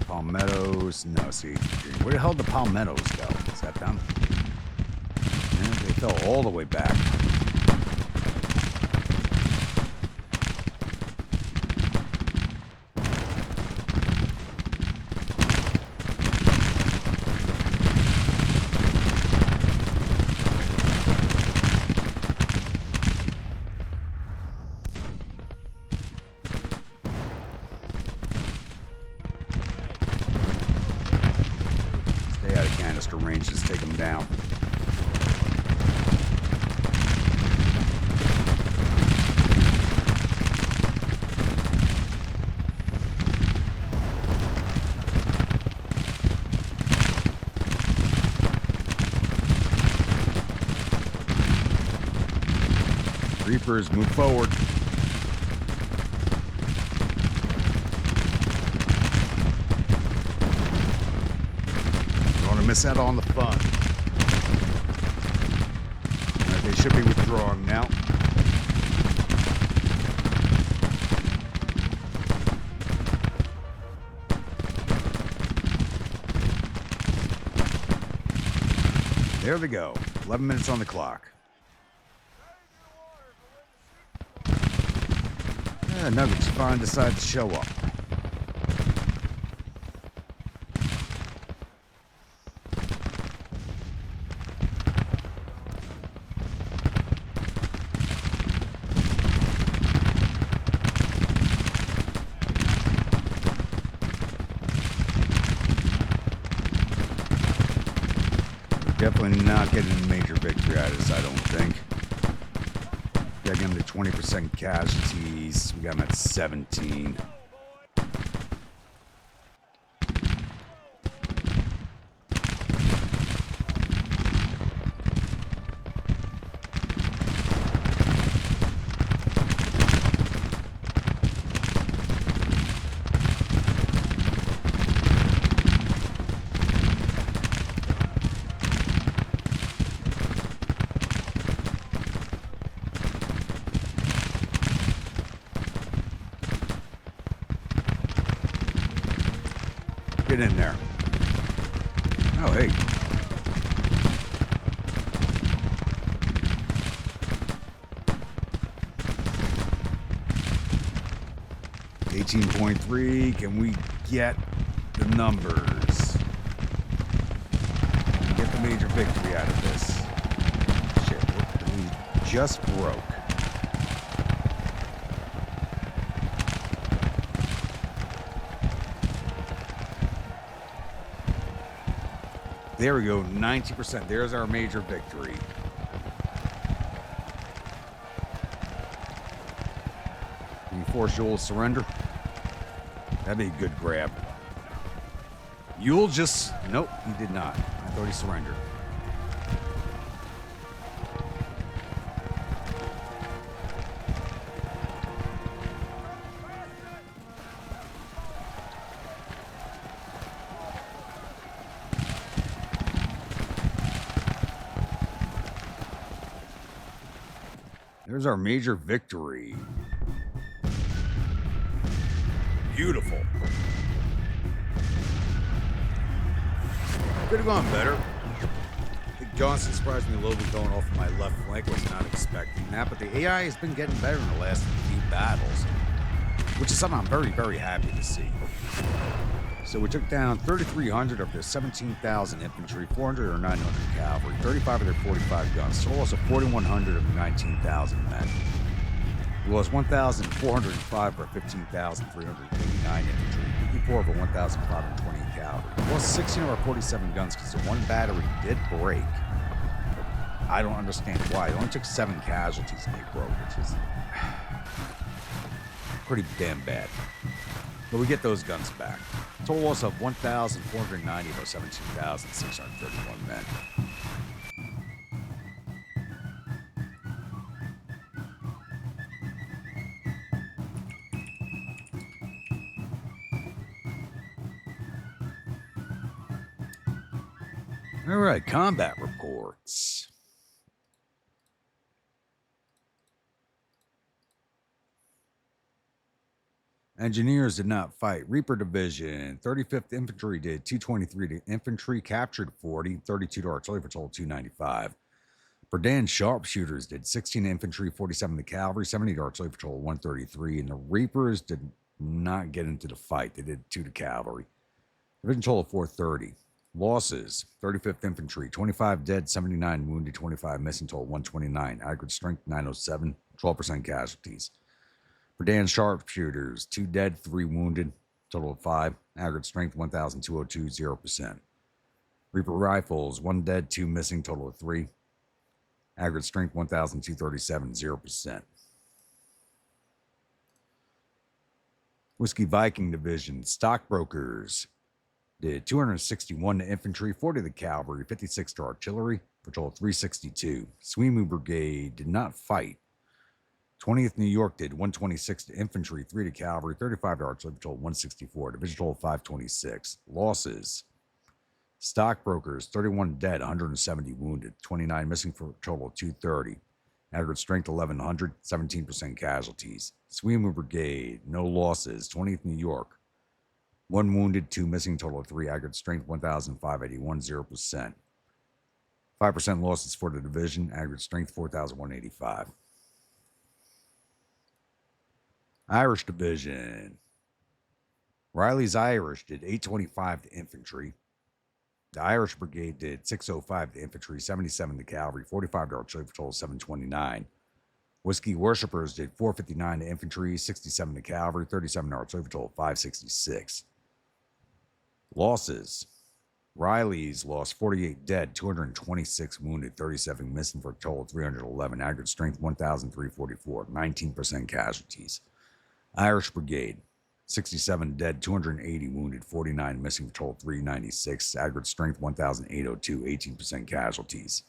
Palmettos, no, see, where the hell did the palmettos go? Is that them? Yeah, they fell all the way back. Canister range, just take them down. Reapers, move forward. Miss out on the fun. Right, they should be withdrawing now. There they go. 11 minutes on the clock. Nuggets finally decide to show up. Definitely not getting a major victory out of this, I don't think. Got him to 20% casualties. We got him at 17. Get in there. Oh, hey. $18.3. Can we get the numbers? Can we get the major victory out of this? Shit, we just broke. There we go, 90%. There's our major victory. Can you force Yule to surrender? That'd be a good grab. Yule just... Nope, he did not. I thought he surrendered. There's our major victory. Beautiful. Could have gone better. I think Johnson surprised me a little bit going off my left flank. Was not expecting that, but the AI has been getting better in the last few battles, which is something I'm very, very happy to see. So we took down 3,300 of their 17,000 infantry, 400 or 900 cavalry, 35 of their 45 guns, total loss of 4,100 of the 19,000 men. We lost 1,405 for 15,389 infantry, 54 over 1,520 cavalry. We lost 16 of our 47 guns because the one battery did break. I don't understand why. It only took 7 casualties and they broke, which is pretty damn bad. But we get those guns back. Total loss of 1,490 of our 17,631 men. All right, combat reports. Engineers did not fight. Reaper Division, 35th Infantry did 223 to infantry, captured 40, 32 to artillery for total 295. Berdan Sharpshooters did 16 infantry, 47 to cavalry, 70 to artillery for total 133. And the Reapers did not get into the fight. They did 2 to cavalry. Division total 430. Losses, 35th Infantry, 25 dead, 79 wounded, 25 missing, total 129. Aggregate strength 907, 12% casualties. Berdan Sharpshooters, 2 dead, 3 wounded, total of 5. Aggregate strength 1,202, 0%. Reaper Rifles, 1 dead, 2 missing, total of 3. Aggregate strength 1,237, 0%. Whiskey Viking Division, Stockbrokers, did 261 to infantry, 40 to the cavalry, 56 to artillery, for total 362. Swemu Brigade did not fight. 20th New York did 126 to infantry, 3 to cavalry, 35 to artillery, for total 164. Division total 526. Losses. Stockbrokers, 31 dead, 170 wounded, 29 missing for a total of 230. Aggregate strength 1,100, 17% casualties. Swemu Brigade, no losses. 20th New York, 1 wounded, 2 missing, total of 3. Aggregate strength 1,581, 0%. 5% losses for the division. Aggregate strength 4,185. Irish Division. Riley's Irish did 825 to infantry. The Irish Brigade did 605 to infantry, 77 to cavalry, 45 to artillery, for total 729. Whiskey Worshippers did 459 to infantry, 67 to cavalry, 37 to artillery, for total 566. Losses. Riley's lost 48 dead, 226 wounded, 37 missing, for a total of 311. Aggregate strength 1,344, 19% casualties. Irish Brigade, 67 dead, 280 wounded, 49 missing, for total 396. Aggregate strength 1,802, 18% casualties.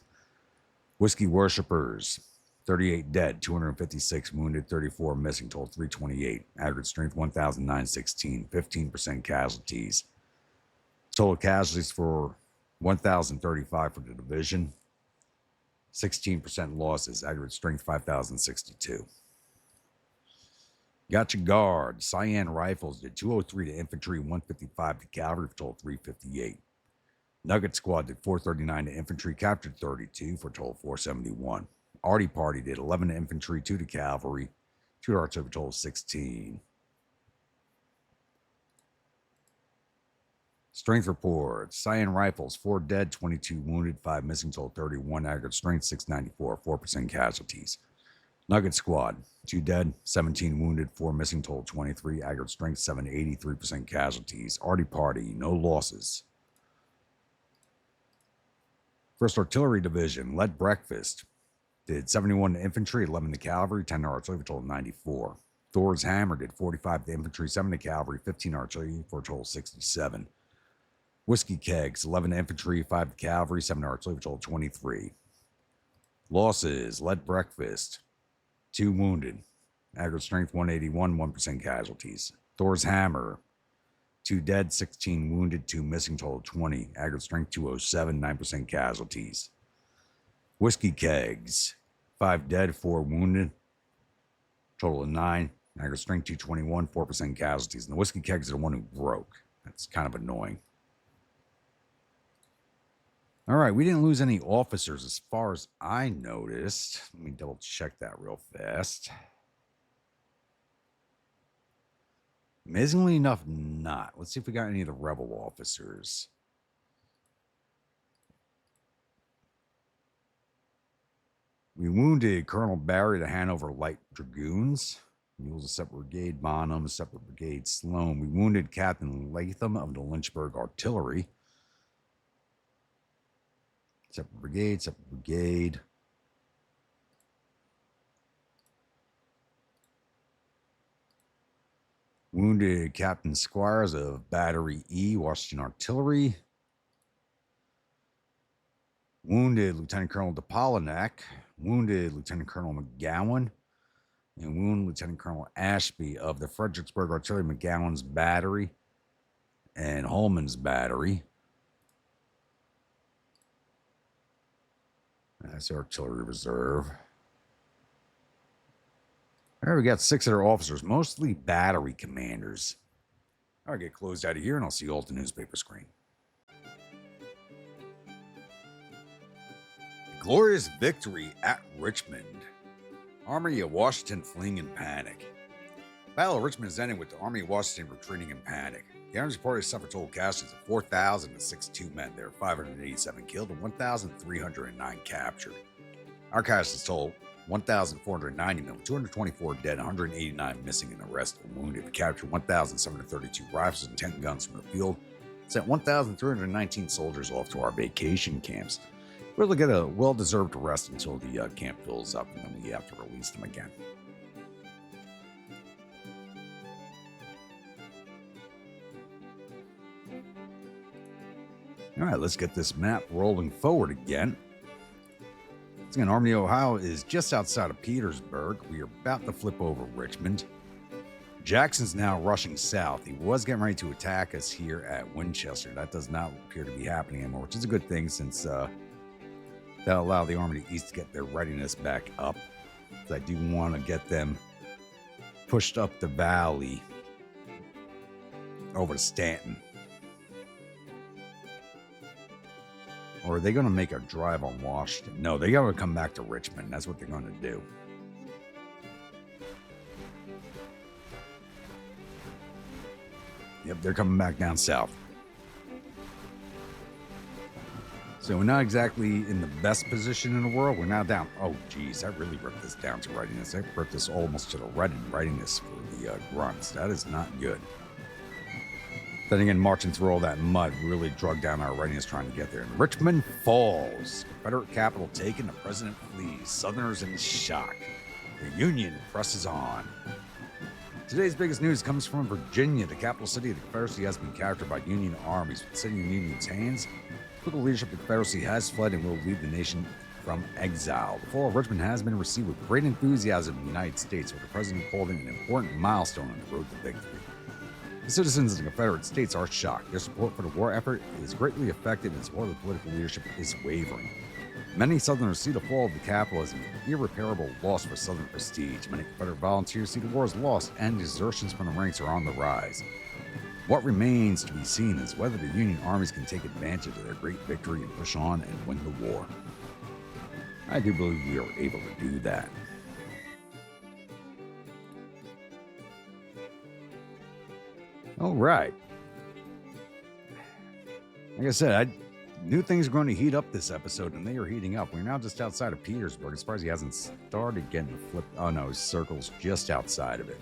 Whiskey Worshippers, 38 dead, 256 wounded, 34 missing, total 328. Aggregate strength 1,916, 15% casualties. Total casualties for 1,035 for the division. 16% losses. Aggregate strength 5,062. Gotcha Guard. Cyan Rifles did 203 to infantry, 155 to cavalry, for total 358. Nugget Squad did 439 to infantry, captured 32 for total 471. Artie Party did 11 to infantry, 2 to cavalry, 2 to artillery, for total 16. Strength reports. Cyan Rifles, 4 dead, 22 wounded, 5 missing, total 31. Aggregate strength 694, 4% casualties. Nugget Squad, 2 dead, 17 wounded, 4 missing, total 23. Aggregate strength 780, 3% casualties. Artie Party, no losses. 1st Artillery Division, led breakfast, did 71 to infantry, 11 to cavalry, 10 to artillery, for a total 94. Thor's Hammer did 45 to infantry, 7 to cavalry, 15 artillery, for a total 67. Whiskey Kegs, 11 to infantry, 5 to cavalry, 7 to artillery, for a total 23. Losses, led breakfast, 2 wounded. Aggregate strength 181, 1% casualties. Thor's Hammer, 2 dead, 16 wounded, 2 missing, total 20. Aggregate strength 207, 9% casualties. Whiskey Kegs, 5 dead, 4 wounded, total of 9. Aggregate strength 221, 4% casualties. And the Whiskey Kegs are the one who broke. That's kind of annoying. All right, we didn't lose any officers as far as I noticed. Let me double check that real fast. Amazingly enough, not. Let's see if we got any of the rebel officers. We wounded Colonel Barry of the Hanover Light Dragoons. Mules of Separate Brigade, Bonham, Separate Brigade, Sloan. We wounded Captain Latham of the Lynchburg Artillery. Separate Brigade, Separate Brigade. Wounded Captain Squires of Battery E, Washington Artillery. Wounded Lieutenant Colonel DePolinack. Wounded Lieutenant Colonel McGowan. And wounded Lieutenant Colonel Ashby of the Fredericksburg Artillery, McGowan's Battery, and Holman's Battery. That's Artillery Reserve. All right, we got 6 other officers, mostly battery commanders. All right, get closed out of here, and I'll see you all at the newspaper screen. Glorious victory at Richmond. Army of Washington fleeing in panic. Battle of Richmond is ending with the Army of Washington retreating in panic. The Army's party suffered total casualties of 4,062 men. There were 587 killed and 1,309 captured. Our casualties total 1,490 men, with 224 dead, 189 missing, and the rest were wounded. We captured 1,732 rifles and 10 guns from the field. Sent 1,319 soldiers off to our vacation camps. We'll get a well-deserved rest until the camp fills up, and then we have to release them again. All right, let's get this map rolling forward again. Once again, Army of Ohio is just outside of Petersburg. We are about to flip over Richmond. Jackson's now rushing south. He was getting ready to attack us here at Winchester. That does not appear to be happening anymore, which is a good thing, since that'll allow the Army to East to get their readiness back up. So I do want to get them pushed up the valley over to Stanton. Or are they going to make a drive on Washington? No, they got to come back to Richmond. That's what they're going to do. Yep, they're coming back down south. So we're not exactly in the best position in the world. We're now down. Oh, geez, I really ripped this down to readiness. I ripped this almost to the readiness for the grunts. That is not good. Then again, marching through all that mud really drug down our readiness trying to get there. And Richmond falls. Confederate capital taken. The president flees. Southerners in shock. The Union presses on. Today's biggest news comes from Virginia. The capital city of the Confederacy has been captured by Union armies. With the city in Union's hands, political leadership of the Confederacy has fled and will lead the nation from exile. The fall of Richmond has been received with great enthusiasm in the United States, with the president called it an important milestone on the road to victory. The citizens of the Confederate States are shocked. Their support for the war effort is greatly affected, and support of the political leadership is wavering. Many Southerners see the fall of the capital as an irreparable loss for Southern prestige. Many Confederate volunteers see the war as lost, and desertions from the ranks are on the rise. What remains to be seen is whether the Union armies can take advantage of their great victory and push on and win the war. I do believe we are able to do that. All right. Like I said, I knew things were going to heat up this episode, and they are heating up. We're now just outside of Petersburg. I'm surprised he hasn't started getting the flip. Oh, no, his circle's just outside of it.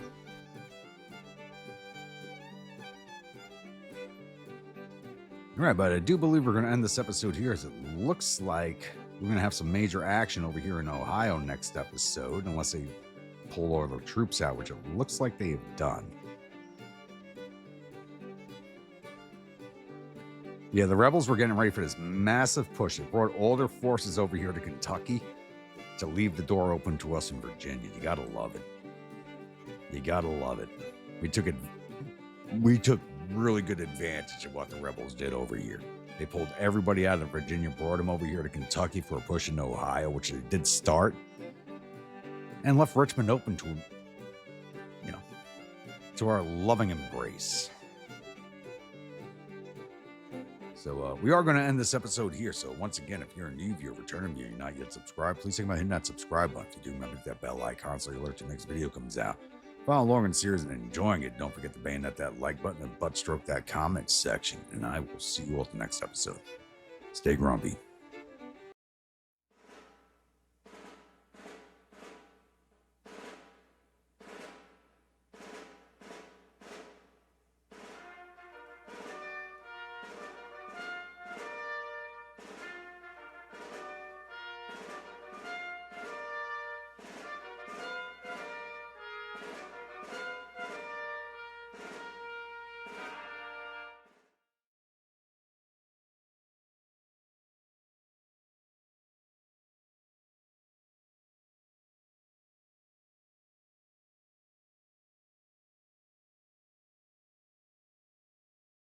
All right, but I do believe we're going to end this episode here, as it looks like we're going to have some major action over here in Ohio next episode, unless they pull all their troops out, which it looks like they have done. Yeah, the rebels were getting ready for this massive push. They brought all their forces over here to Kentucky to leave the door open to us in Virginia. You gotta love it. You gotta love it. We took really good advantage of what the rebels did over here. They pulled everybody out of Virginia, brought them over here to Kentucky for a push into Ohio, which they did start, and left Richmond open to, to our loving embrace. So we are going to end this episode here. So once again, if you're a new viewer, returning viewer, you're not yet subscribed, please think about hitting that subscribe button. If you do, remember that bell icon so you alert when the next video comes out. Follow along in the series and enjoying it. Don't forget to bayonet that like button and butt stroke that comment section. And I will see you all at the next episode. Stay grumpy.